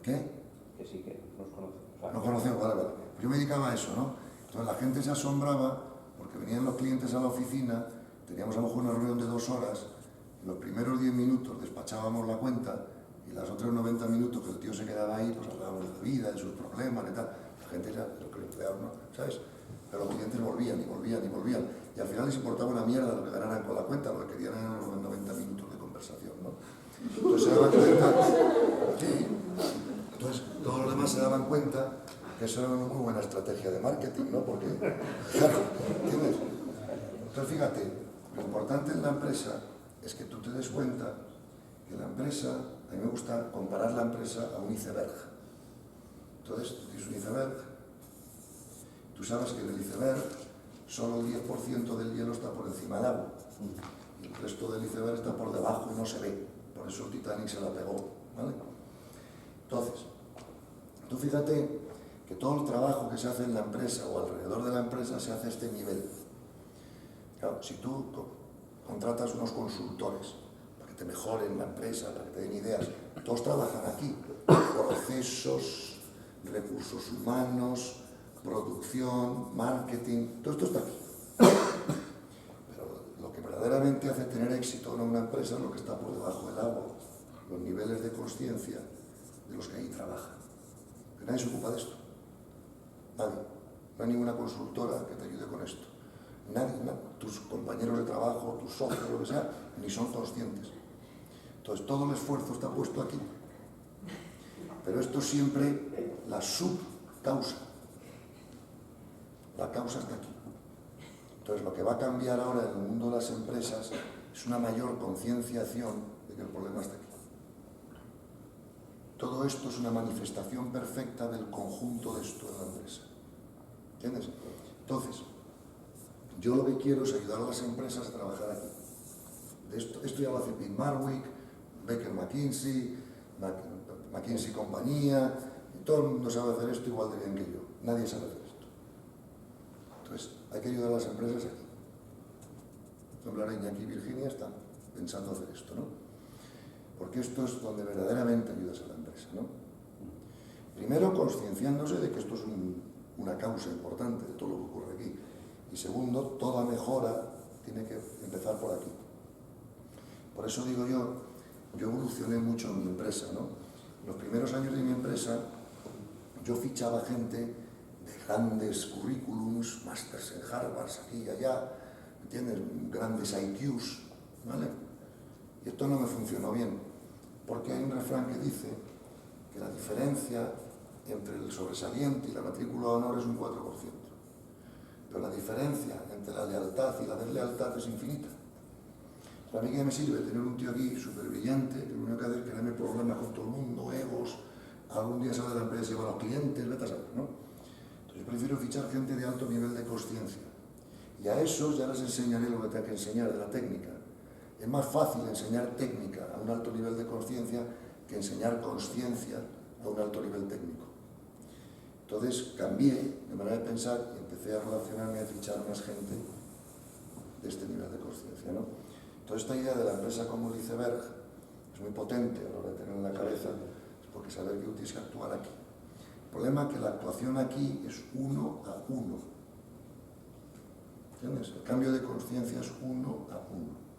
¿Qué? Que sí, que nos conocemos. No conocemos, vale. Pues yo me dedicaba a eso, ¿no? Entonces la gente se asombraba porque venían los clientes a la oficina, teníamos a lo mejor una reunión de 2 horas, y los primeros 10 minutos despachábamos la cuenta, y los otros 90 minutos que el tío se quedaba ahí, pues hablábamos de la vida, de sus problemas y tal. La gente ya, lo que le empleaban, ¿no? ¿Sabes? Pero los clientes volvían y volvían y volvían. Y al final les importaba una mierda lo que ganaran con la cuenta, lo que querían eran los 90 minutos de conversación, ¿no? Entonces se daban cuenta, sí. Entonces todos los demás se daban cuenta que eso era una muy buena estrategia de marketing, ¿no? Porque, claro, ¿entiendes? Entonces fíjate, lo importante en la empresa es que tú te des cuenta que la empresa, a mí me gusta comparar la empresa a un iceberg. Entonces, tú tienes un iceberg, tú sabes que en el iceberg solo el 10% del hielo está por encima del agua. Y el resto del iceberg está por debajo y no se ve. Por eso el Titanic se la pegó, ¿vale? Entonces, tú fíjate que todo el trabajo que se hace en la empresa o alrededor de la empresa se hace a este nivel. Claro, si tú contratas unos consultores para que te mejoren la empresa, para que te den ideas, todos trabajan aquí. Procesos, recursos humanos, producción, marketing, todo esto está aquí. Pero lo que verdaderamente hace tener éxito en una empresa es lo que está por debajo del agua, los niveles de consciencia de los que ahí trabajan. Que nadie se ocupa de esto. Nadie. No hay ninguna consultora que te ayude con esto. Nadie, tus compañeros de trabajo, tus socios, lo que sea, ni son conscientes. Entonces todo el esfuerzo está puesto aquí. Pero esto es siempre la subcausa. La causa está aquí. Entonces lo que va a cambiar ahora en el mundo de las empresas es una mayor concienciación de que el problema está aquí. Todo esto es una manifestación perfecta del conjunto de esto de la empresa. ¿Entiendes? Entonces, yo lo que quiero es ayudar a las empresas a trabajar aquí. Esto ya lo hace Pete Marwick, Baker McKinsey, McKinsey compañía, y todo el mundo sabe hacer esto igual de bien que yo. Nadie sabe hacer esto. Entonces, hay que ayudar a las empresas aquí. Por ejemplo, ahora Iñaki y Virginia están pensando hacer esto, ¿no? Porque esto es donde verdaderamente ayudas a la empresa, ¿no? Primero, conscienciándose de que esto es una causa importante de todo lo que ocurre aquí. Y segundo, toda mejora tiene que empezar por aquí. Por eso digo yo evolucioné mucho en mi empresa, ¿no? En los primeros años de mi empresa, yo fichaba gente de grandes currículums, másters en Harvard, aquí y allá, ¿entiendes? Grandes IQs, ¿vale? Y esto no me funcionó bien, porque hay un refrán que dice que la diferencia entre el sobresaliente y la matrícula de honor es un 4%. Pero la diferencia entre la lealtad y la deslealtad es infinita. Para mí, ¿qué me sirve tener un tío aquí súper brillante, que lo único que hace es crearme problemas con todo el mundo, egos, algún día sale de la empresa y lleva a los clientes, vete a saber, ¿no? Entonces yo prefiero fichar gente de alto nivel de consciencia. Y a esos ya les enseñaré lo que tengo que enseñar de la técnica. Es más fácil enseñar técnica a un alto nivel de consciencia que enseñar consciencia a un alto nivel técnico. Entonces cambié de manera de pensar y empecé a relacionarme y a fichar más gente de este nivel de consciencia, ¿no? Entonces esta idea de la empresa como el iceberg es muy potente a la hora de tener en la cabeza, es porque saber que tienes que actuar aquí. El problema es que la actuación aquí es 1 a 1. ¿Entiendes? El cambio de conciencia es 1 a 1.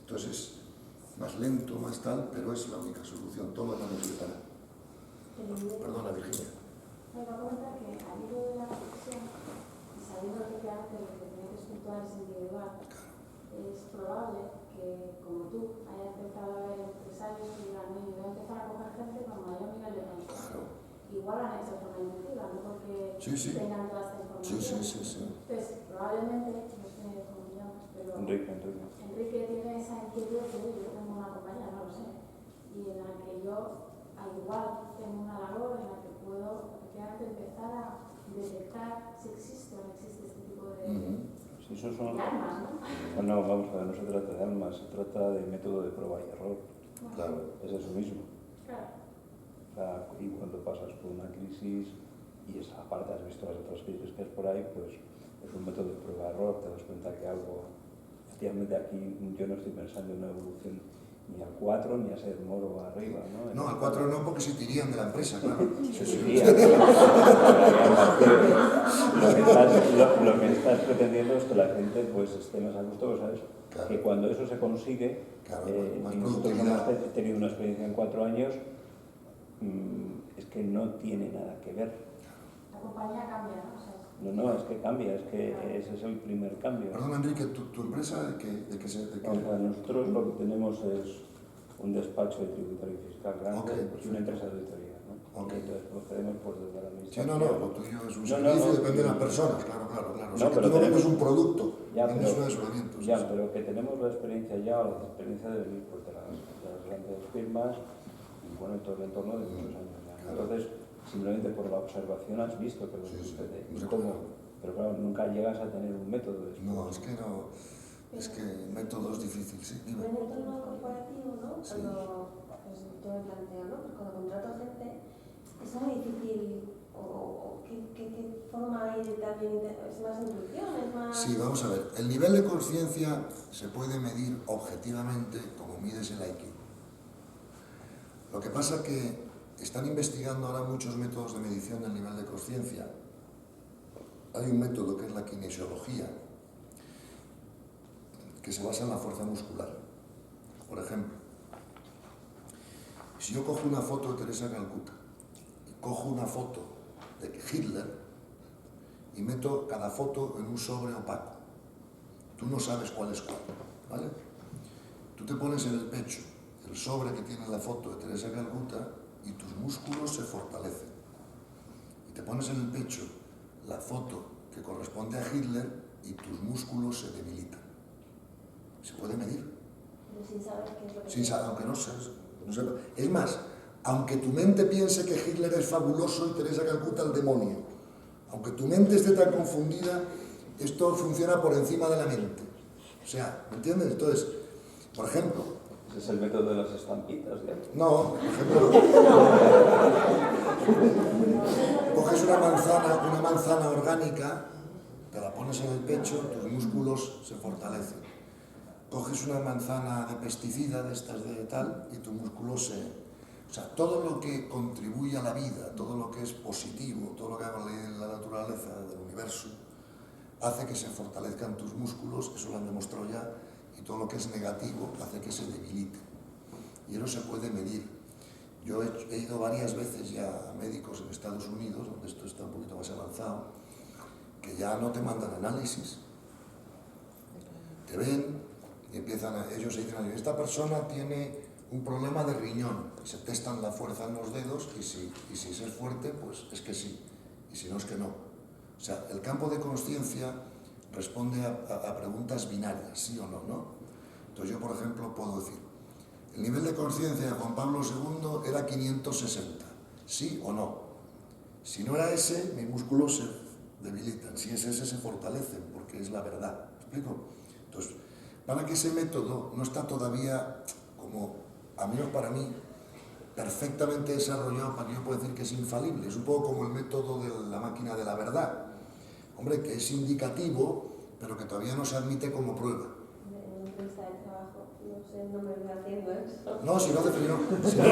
Entonces es más lento, más tal, pero es la única solución. Todo lo demás no sirve para nada. Perdona, Virginia. Me va a comentar que al hilo de la reflexión, y sabiendo que hace lo que tiene que espiritual es individual, es probable que, como tú, hayas empezado a ver empresarios que digan, oye, voy a empezar a coger gente con mayor nivel de conciencia. Igual han hecho de forma intuitiva, no porque tengan toda esta información. Entonces, probablemente, no sé cómo te llamas, pero Enrique tiene esa inquietud de que yo tengo una compañía, no lo sé, y en la que yo, al igual, tengo una labor en la que puedo empezar a detectar si existe o no existe este tipo de... Sí, eso son... armas, ¿no? No, vamos a ver, no se trata de armas, se trata de método de prueba y error. Claro. Es eso mismo. Claro. O sea, y cuando pasas por una crisis, y esa parte has visto las otras crisis que es por ahí, pues es un método de prueba y error, te das cuenta que algo, efectivamente aquí yo no estoy pensando en una evolución ni al 4 ni a ser moro arriba, ¿no? No, al 4 no, porque se te irían de la empresa, claro. Se iría. Lo que estás pretendiendo es que la gente pues esté más a gusto, ¿sabes? Claro. Que cuando eso se consigue, Claro, más y nosotros productividad. hemos tenido una experiencia en 4 años, es que no tiene nada que ver. La compañía cambia, ¿no? O sea, No, es que cambia, es que ese es el primer cambio. Perdón, Enrique, ¿tu empresa de qué se...? O sea, nosotros lo que tenemos es un despacho de tributario y fiscal grande, Ok, pues una empresa de auditoría, ¿no? Ok. Y entonces procedemos pues desde la Sí, administración. no, lo tuyo es un No, servicio, no, depende de las personas, claro. O No, sea, que pero tú no vendes tenemos- un producto, Ya, vendes pero- un asesoramiento. Ya, pero que tenemos la experiencia ya, o la experiencia de venir pues, de las grandes firmas y bueno, en todo el entorno de muchos años ya. Claro. Entonces, simplemente por la observación has visto que lo Sí, sí, sucede. no Y sé cómo, cómo. pero claro, nunca llegas a tener un método de esto. No, es que no. Es que el método es difícil, sí. en Dime. el entorno corporativo, ¿no? Sí. Cuando, pues yo me planteo, ¿no? Pues cuando contrato gente, es muy difícil, o ¿qué forma hay de también, es más intuición, es más... Sí, vamos a ver. El nivel de conciencia se puede medir objetivamente como mides el IQ. Lo que pasa que están investigando ahora muchos métodos de medición del nivel de conciencia. Hay un método que es la kinesiología, que se basa en la fuerza muscular. Por ejemplo, si yo cojo una foto de Teresa Calcuta y cojo una foto de Hitler y meto cada foto en un sobre opaco, tú no sabes cuál es cuál, ¿vale? Tú te pones en el pecho el sobre que tiene la foto de Teresa Calcuta y tus músculos se fortalecen. Y te pones en el pecho la foto que corresponde a Hitler y tus músculos se debilitan. Se puede medir. Pero sin saber qué es lo que... Sin saber, aunque no sepa. Es más, aunque tu mente piense que Hitler es fabuloso y Teresa Calcuta el demonio, aunque tu mente esté tan confundida, esto funciona por encima de la mente. O sea, ¿me entiendes? Entonces, por ejemplo, Ese es el método de las estampitas, ¿ya? no, por ejemplo, coges una manzana orgánica, te la pones en el pecho, tus músculos se fortalecen. Coges una manzana de pesticida, de estas de tal, y tu músculo se... O sea, todo lo que contribuye a la vida, todo lo que es positivo, todo lo que haga la naturaleza del universo, hace que se fortalezcan tus músculos, eso lo han demostrado ya, y todo lo que es negativo hace que se debilite. Y eso se puede medir. Yo he ido varias veces ya a médicos en Estados Unidos, donde esto está un poquito más avanzado, que ya no te mandan análisis. Te ven y ellos se dicen, esta persona tiene un problema de riñón, y se testan la fuerza en los dedos, y si es fuerte, pues es que sí, y si no es que no. O sea, el campo de consciencia responde a preguntas binarias, sí o no, ¿no? Entonces yo, por ejemplo, puedo decir, el nivel de conciencia de Juan Pablo II era 560, ¿sí o no? Si no era ese, mis músculos se debilitan, si es ese, se fortalecen, porque es la verdad. ¿Me explico? Entonces, para que ese método no está todavía como, a menos para mí, perfectamente desarrollado para que yo pueda decir que es infalible. Es un poco como el método de la máquina de la verdad. Hombre, que es indicativo, pero que todavía no se admite como prueba. En una entrevista de trabajo, no sé, no me veo haciendo eso. No, si no hace frío. Si no,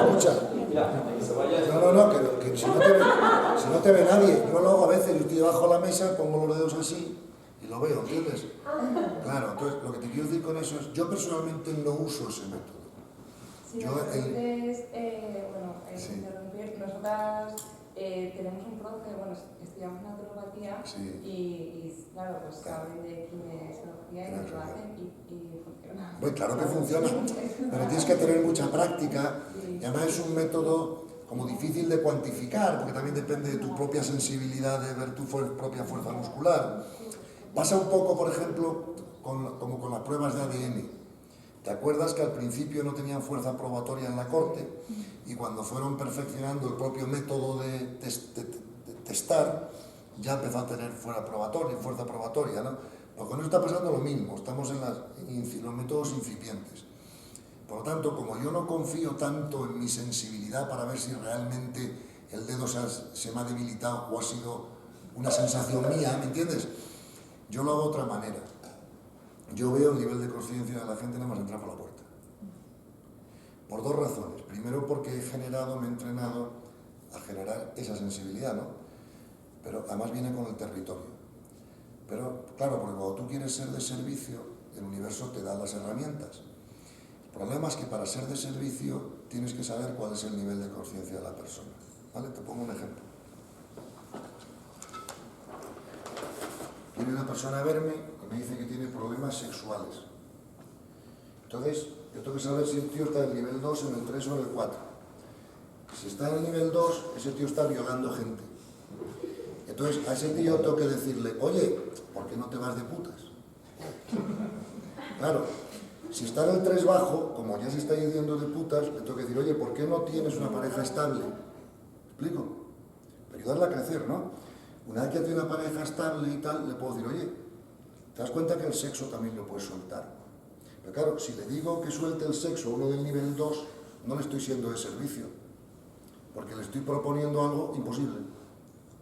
escucha. Mira, que se vaya. No, que si no te ve nadie. Yo lo hago a veces, yo estoy debajo de la mesa, pongo los dedos así y lo veo, ¿entiendes? Claro, entonces lo que te quiero decir con eso es, yo personalmente no uso ese método. Sí, Yo, sí. interrumpir, nosotras tenemos un profe, bueno, estudiamos naturopatía Sí. y claro, pues Claro. saben de kinesiología y Claro, lo claro. hacen y funciona. Pues claro que funciona, pero tienes que tener mucha práctica y además es un método como difícil de cuantificar, porque también depende de tu propia sensibilidad de ver tu propia fuerza muscular. Pasa un poco, por ejemplo, como con las pruebas de ADN. ¿Te acuerdas que al principio no tenían fuerza probatoria en la corte y cuando fueron perfeccionando el propio método de testar, ya empezó a tener fuerza probatoria, ¿no? Pues con eso está pasando lo mismo, estamos en los métodos incipientes. Por lo tanto, como yo no confío tanto en mi sensibilidad para ver si realmente el dedo se me ha debilitado o ha sido una sensación mía, ¿me entiendes? Yo lo hago de otra manera. Yo veo el nivel de conciencia de la gente nada más entrar por la puerta. Por dos razones. Primero, porque me he entrenado a generar esa sensibilidad, ¿no? Pero además viene con el territorio. Pero, claro, porque cuando tú quieres ser de servicio, el universo te da las herramientas. El problema es que para ser de servicio tienes que saber cuál es el nivel de conciencia de la persona. ¿Vale? Te pongo un ejemplo. Viene una persona a verme y me dice que tiene problemas sexuales. Entonces, yo tengo que saber si el tío está en el nivel 2, en el 3 o en el 4. Si está en el nivel 2, ese tío está violando gente. Entonces, a ese tío tengo que decirle, oye, ¿por qué no te vas de putas? Claro, si está en el 3 bajo, como ya se está yendo de putas, le tengo que decir, oye, ¿por qué no tienes una pareja estable? ¿Me explico? Para ayudarla a crecer, ¿no? Una vez que tiene una pareja estable y tal, le puedo decir, oye, ¿te das cuenta que el sexo también lo puedes soltar? Pero claro, si le digo que suelte el sexo a uno del nivel 2, no le estoy siendo de servicio, porque le estoy proponiendo algo imposible.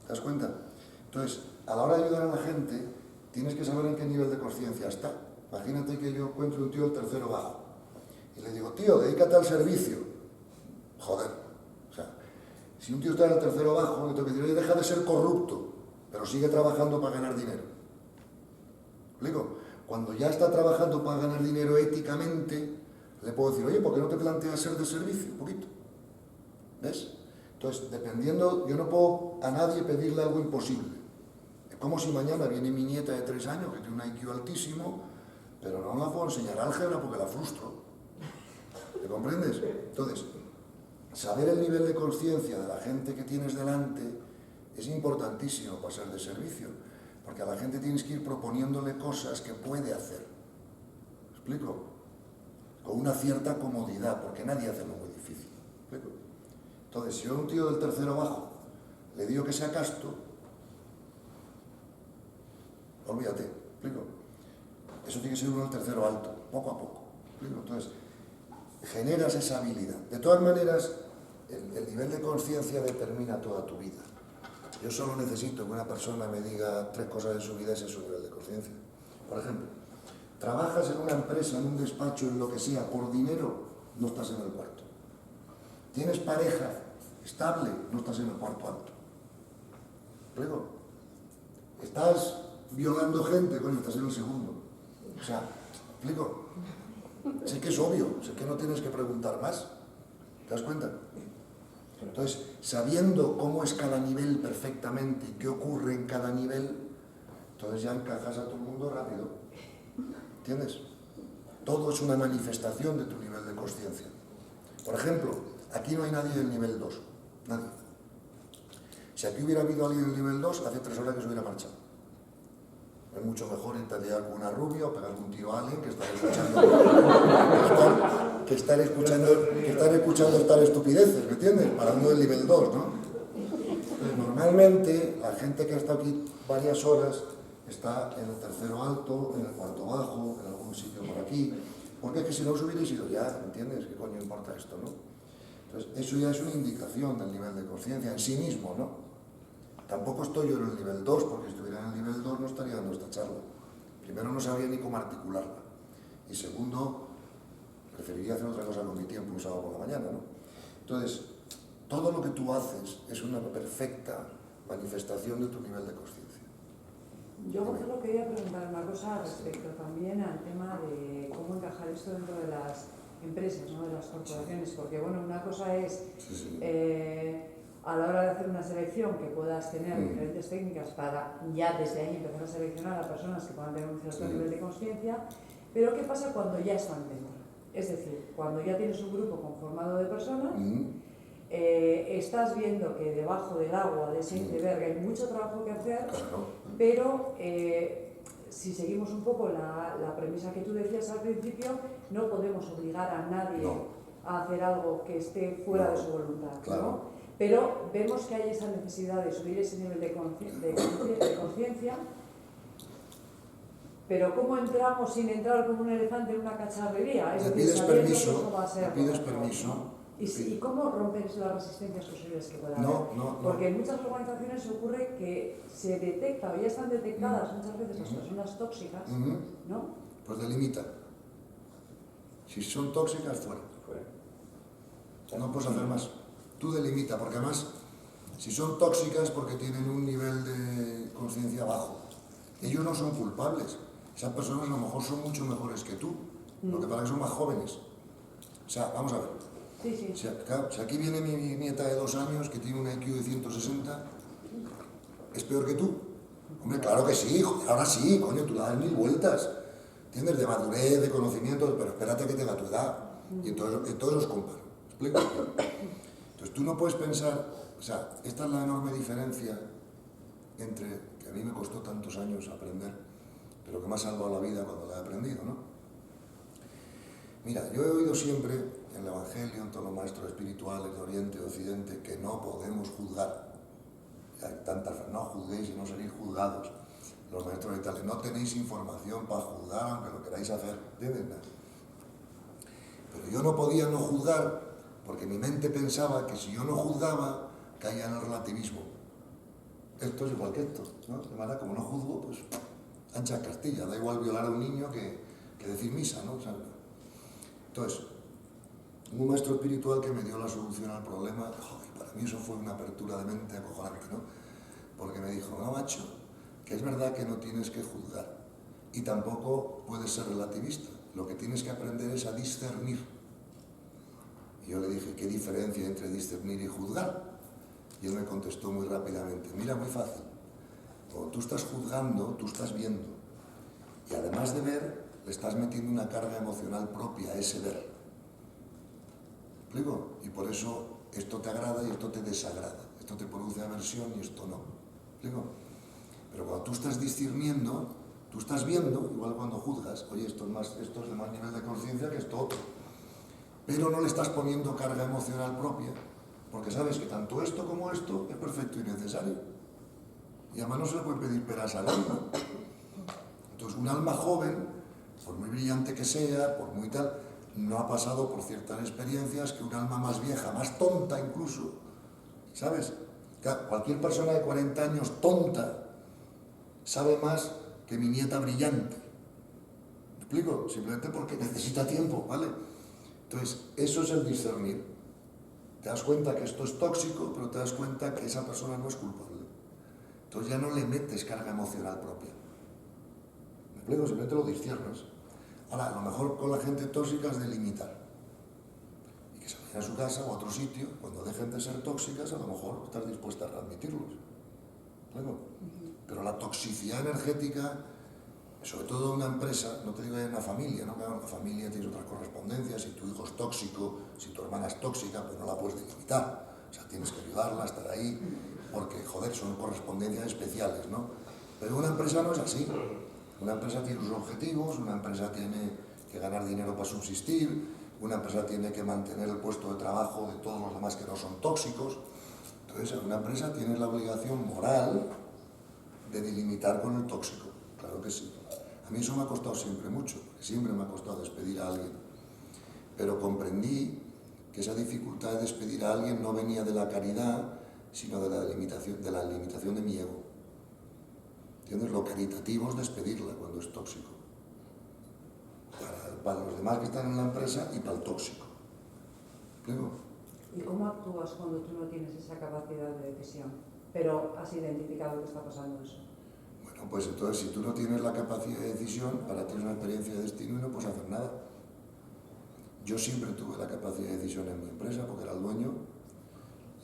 ¿Te das cuenta? Entonces, a la hora de ayudar a la gente, tienes que saber en qué nivel de conciencia está. Imagínate que yo encuentro un tío del tercero bajo y le digo, tío, dedícate al servicio. Joder. O sea, si un tío está en el tercero bajo, le tengo que decir, oye, deja de ser corrupto, pero sigue trabajando para ganar dinero. ¿Me explico? Cuando ya está trabajando para ganar dinero éticamente, le puedo decir, oye, ¿por qué no te planteas ser de servicio? Un poquito. ¿Ves? Entonces, dependiendo, yo no puedo a nadie pedirle algo imposible. Es como si mañana viene mi nieta de 3 años, que tiene un IQ altísimo, pero no la puedo enseñar álgebra porque la frustro. ¿Me comprendes? Entonces, saber el nivel de conciencia de la gente que tienes delante es importantísimo para ser de servicio, porque a la gente tienes que ir proponiéndole cosas que puede hacer. ¿Me explico? Con una cierta comodidad, porque nadie hace lo muy difícil. ¿Me explico? Entonces, si yo a un tío del tercero bajo le digo que sea casto, olvídate, ¿me explico? Eso tiene que ser uno del tercero alto, poco a poco. ¿Me explico? Entonces, generas esa habilidad. De todas maneras, el nivel de conciencia determina toda tu vida. Yo solo necesito que una persona me diga 3 cosas de su vida, ese es su nivel de conciencia. Por ejemplo, trabajas en una empresa, en un despacho, en lo que sea, por dinero, no estás en el cuarto. Tienes pareja estable, no estás en el cuarto alto. ¿Explico? Estás violando gente, coño, estás en el segundo. O sea, ¿explico? Sé que es obvio, sé que no tienes que preguntar más. ¿Te das cuenta? Entonces, sabiendo cómo es cada nivel perfectamente y qué ocurre en cada nivel, entonces ya encajas a todo el mundo rápido. ¿Entiendes? Todo es una manifestación de tu nivel de conciencia. Por ejemplo, aquí no hay nadie del nivel 2. Nadie. Si aquí hubiera habido alguien del nivel 2, hace 3 horas que se hubiera marchado. Es mucho mejor intentar con una rubia o pegar un tiro a alguien que estar escuchando estas estupideces, ¿me entiendes? Para uno del nivel 2, ¿no? Entonces, normalmente, la gente que ha estado aquí varias horas está en el tercero alto, en el cuarto bajo, en algún sitio por aquí, porque es que si no os hubierais ido ya, ¿entiendes? ¿Qué coño importa esto, no? Entonces, eso ya es una indicación del nivel de conciencia en sí mismo, ¿no? Tampoco estoy yo en el nivel 2, porque si estuviera en el nivel 2 no estaría dando esta charla. Primero, no sabría ni cómo articularla. Y segundo, preferiría hacer otra cosa con mi tiempo un sábado por la mañana, ¿no? Entonces, todo lo que tú haces es una perfecta manifestación de tu nivel de conciencia. Yo, por ejemplo, quería preguntar una cosa respecto también al tema de cómo encajar esto dentro de las empresas, ¿no? De las corporaciones, porque, bueno, una cosa es... a la hora de hacer una selección que puedas tener diferentes técnicas para ya desde ahí empezar a seleccionar a personas que puedan tener un cierto nivel de conciencia, pero ¿qué pasa cuando ya están dentro? Es decir, cuando ya tienes un grupo conformado de personas, estás viendo que debajo del agua de ese iceberg hay mucho trabajo que hacer, pero si seguimos un poco la premisa que tú decías al principio, no podemos obligar a nadie a hacer algo que esté fuera de su voluntad, ¿no? Pero vemos que hay esa necesidad de subir ese nivel de conciencia, pero ¿cómo entramos sin entrar como un elefante en una cacharrería? Le pides permiso, ¿Y cómo romper las resistencias posibles que pueda haber? Porque en muchas organizaciones ocurre que se detecta, o ya están detectadas muchas veces las personas tóxicas, ¿no? Pues delimita. Si son tóxicas, fuera. No puedes hacer más. Tú delimita, porque además, si son tóxicas porque tienen un nivel de conciencia bajo, ellos no son culpables. Esas personas a lo mejor son mucho mejores que tú, lo que pasa es que son más jóvenes. O sea, vamos a ver. Sí, sí. Si aquí viene mi nieta de 2 años que tiene un IQ de 160, ¿es peor que tú? Hombre, claro que sí, joder, ahora sí, coño, tú le das 1000 vueltas. ¿Entiendes? De madurez, de conocimiento, pero espérate que tenga tu edad. Y entonces os comparo. ¿Explico? Entonces tú no puedes pensar, o sea, esta es la enorme diferencia entre, que a mí me costó tantos años aprender, pero que me ha salvado la vida cuando la he aprendido, ¿no? Mira, yo he oído siempre en el Evangelio, en todos los maestros espirituales de Oriente y Occidente, que no podemos juzgar. Hay tantas, no juzguéis y no seréis juzgados. Los maestros orientales, no tenéis información para juzgar aunque lo queráis hacer, ¿entiendes? Pero yo no podía no juzgar porque mi mente pensaba que si yo no juzgaba, caía en el relativismo. Esto es igual que esto, ¿no? De manera, como no juzgo, pues ancha Castilla, da igual violar a un niño que decir misa, ¿no? O sea, entonces, un maestro espiritual que me dio la solución al problema, joder, para mí eso fue una apertura de mente acojonante, ¿no? Porque me dijo, no, macho, que es verdad que no tienes que juzgar y tampoco puedes ser relativista. Lo que tienes que aprender es a discernir. Y yo le dije, ¿qué diferencia entre discernir y juzgar? Y él me contestó muy rápidamente, mira, muy fácil. Cuando tú estás juzgando, tú estás viendo. Y además de ver, le estás metiendo una carga emocional propia a ese ver. ¿Me explico? Y por eso esto te agrada y esto te desagrada. Esto te produce aversión y esto no. ¿Me explico? Pero cuando tú estás discerniendo, tú estás viendo, igual cuando juzgas, oye, esto es de más nivel de conciencia que esto otro. Pero no le estás poniendo carga emocional propia, porque sabes que tanto esto como esto es perfecto y necesario. Y además no se le puede pedir peras al alma. Entonces, un alma joven, por muy brillante que sea, por muy tal, no ha pasado por ciertas experiencias que un alma más vieja, más tonta incluso, ¿sabes? Cualquier persona de 40 años tonta sabe más que mi nieta brillante. ¿Me explico? Simplemente porque necesita tiempo, ¿vale? Entonces, eso es el discernir. Te das cuenta que esto es tóxico, pero te das cuenta que esa persona no es culpable. Entonces ya no le metes carga emocional propia. ¿Me explico? Simplemente lo disciernes. Ahora, a lo mejor con la gente tóxica es delimitar. Y que se vayan a su casa o a otro sitio, cuando dejen de ser tóxicas, a lo mejor estás dispuesta a readmitirlos. ¿Me explico? Pero la toxicidad energética, sobre todo en una empresa, no te digo en una familia, ¿no? Claro, en una familia tienes otras correspondencias, si tu hijo es tóxico, si tu hermana es tóxica, pues no la puedes delimitar. O sea, tienes que ayudarla a estar ahí, porque, joder, son correspondencias especiales, ¿no? Pero una empresa no es así. Una empresa tiene sus objetivos, una empresa tiene que ganar dinero para subsistir, una empresa tiene que mantener el puesto de trabajo de todos los demás que no son tóxicos. Entonces, una empresa tiene la obligación moral de delimitar con el tóxico. Claro que sí. A mí eso me ha costado siempre mucho, porque siempre me ha costado despedir a alguien. Pero comprendí que esa dificultad de despedir a alguien no venía de la caridad, sino de la limitación de mi ego. ¿Entiendes? Lo caritativo es despedirla cuando es tóxico. Para los demás que están en la empresa y para el tóxico. ¿Entiendes? ¿Y cómo actúas cuando tú no tienes esa capacidad de decisión, pero has identificado que está pasando eso? Bueno, pues entonces si tú no tienes la capacidad de decisión, para ti es una experiencia de destino y no puedes hacer nada. Yo siempre tuve la capacidad de decisión en mi empresa porque era el dueño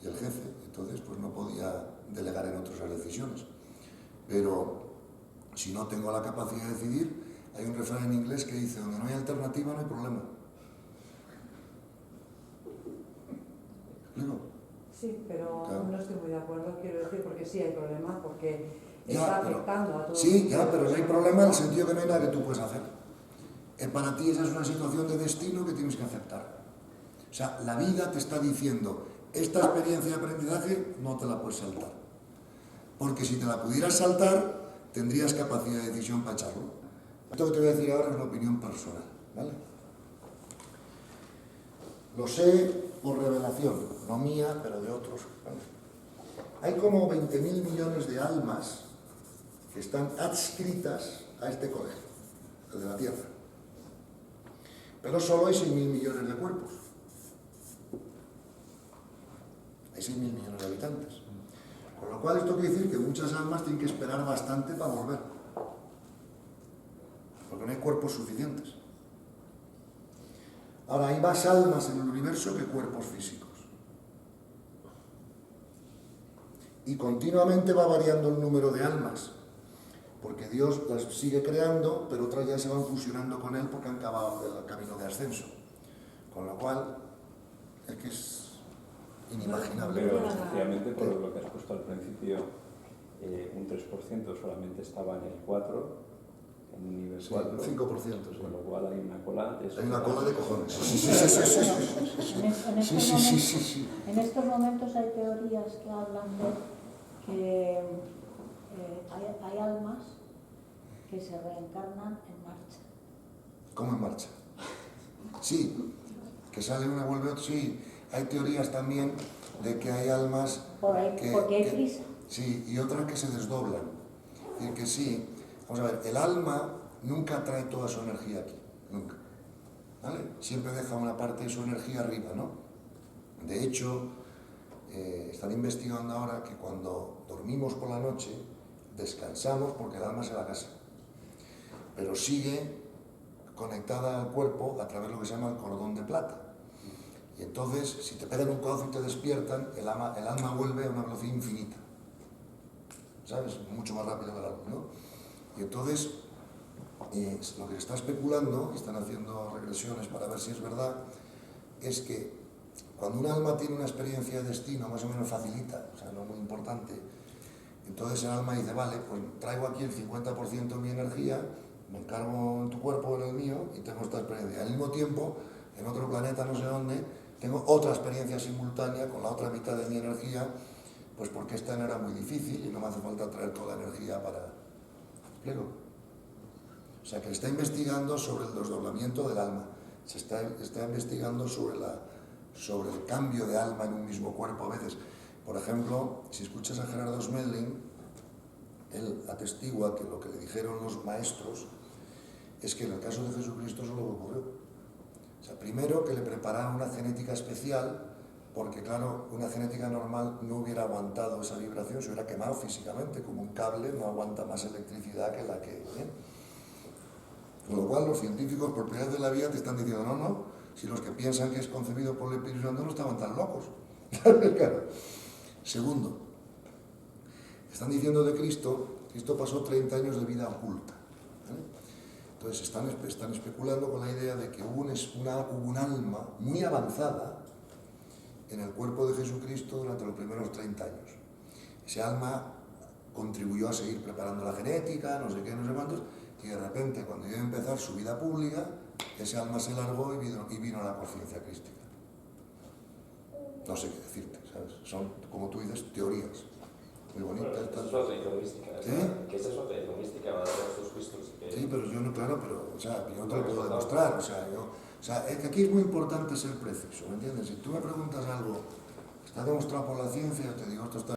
y el jefe, entonces pues no podía delegar en otras decisiones. Pero si no tengo la capacidad de decidir, hay un refrán en inglés que dice, donde no hay alternativa no hay problema. ¿Explico? Sí, pero Claro. no estoy muy de acuerdo, quiero decir, porque sí hay problema, porque Ya, está pero- afectando a todos. Sí, ya, pero no hay problema en el sentido que no hay nada que tú puedes hacer. Para ti esa es una situación de destino que tienes que aceptar. O sea, la vida te está diciendo, esta experiencia de aprendizaje no te la puedes saltar. Porque si te la pudieras saltar, tendrías capacidad de decisión para echarlo. Esto que te voy a decir ahora es una opinión personal, ¿vale? Lo sé por revelación, no mía, pero de otros. ¿Vale? Hay como 20.000 millones de almas que están adscritas a este colegio, el de la Tierra. Pero solo hay 6.000 millones de cuerpos. hay 6.000 millones de habitantes. Con lo cual esto quiere decir que muchas almas tienen que esperar bastante para volver, porque no hay cuerpos suficientes. Ahora, hay más almas en el universo que cuerpos físicos. Y continuamente va variando el número de almas, porque Dios las sigue creando, pero otras ya se van fusionando con Él porque han acabado el camino de ascenso. Con lo cual, es que es inimaginable. Pero sencillamente, por lo que has puesto al principio, un 3% solamente estaba en el 4%, en un nivel 4, 5%. Sí. con lo cual hay una cola. Hay una cola de cojones. En estos momentos hay teorías que hablan de que hay almas que se reencarnan en marcha. ¿Cómo en marcha? Sí, que sale una, vuelve otra. Sí, hay teorías también de que hay almas Porque hay prisa. Sí, y otras que se desdoblan. Es decir, que sí. Vamos a ver, el alma nunca trae toda su energía aquí, nunca. ¿Vale? Siempre deja una parte de su energía arriba, ¿no? De hecho, están investigando ahora que cuando dormimos por la noche, descansamos porque el alma se va a casa. Pero sigue conectada al cuerpo a través de lo que se llama el cordón de plata. Y entonces, si te pegan un codazo y te despiertan, el alma vuelve a una velocidad infinita. ¿Sabes? Mucho más rápido que el alma, ¿no? Y entonces, lo que se está especulando, y están haciendo regresiones para ver si es verdad, es que cuando un alma tiene una experiencia de destino más o menos facilita, o sea, no muy importante, entonces el alma dice, vale, pues traigo aquí el 50% de mi energía, me encargo en tu cuerpo, en el mío, y tengo esta experiencia. Al mismo tiempo, en otro planeta, no sé dónde, tengo otra experiencia simultánea con la otra mitad de mi energía, pues porque esta no era muy difícil y no me hace falta traer toda la energía para... ¿Explico? O sea, que se está investigando sobre el desdoblamiento del alma, se está investigando sobre el cambio de alma en un mismo cuerpo a veces. Por ejemplo, si escuchas a Gerardo Smedlin, él atestigua que lo que le dijeron los maestros es que en el caso de Jesucristo eso es lo que ocurrió. O sea, primero que le prepararon una genética especial, porque claro, una genética normal no hubiera aguantado esa vibración, se hubiera quemado físicamente, como un cable no aguanta más electricidad que la que... Con lo cual los científicos por primera vez de la vida te están diciendo, no, si los que piensan que es concebido por el Espíritu Santo no estaban tan locos. Claro. Segundo, están diciendo de Cristo pasó 30 años de vida oculta. ¿Vale? Entonces están especulando con la idea de que hubo un alma muy avanzada en el cuerpo de Jesucristo durante los primeros 30 años. Ese alma contribuyó a seguir preparando la genética, no sé qué, no sé cuántos, y de repente, cuando iba a empezar su vida pública, ese alma se largó y vino a la conciencia crística. No sé qué decirte, ¿sabes? Son, como tú dices, teorías muy bonitas. Bueno, eso es otra economística. Que esa es otra economística, va a ser estos Cristos. Sí, pero yo no, claro, pero, o sea, yo te lo puedo demostrar, o sea, es que aquí es muy importante ser preciso, ¿me entiendes? Si tú me preguntas algo, está demostrado por la ciencia, yo te digo, esto está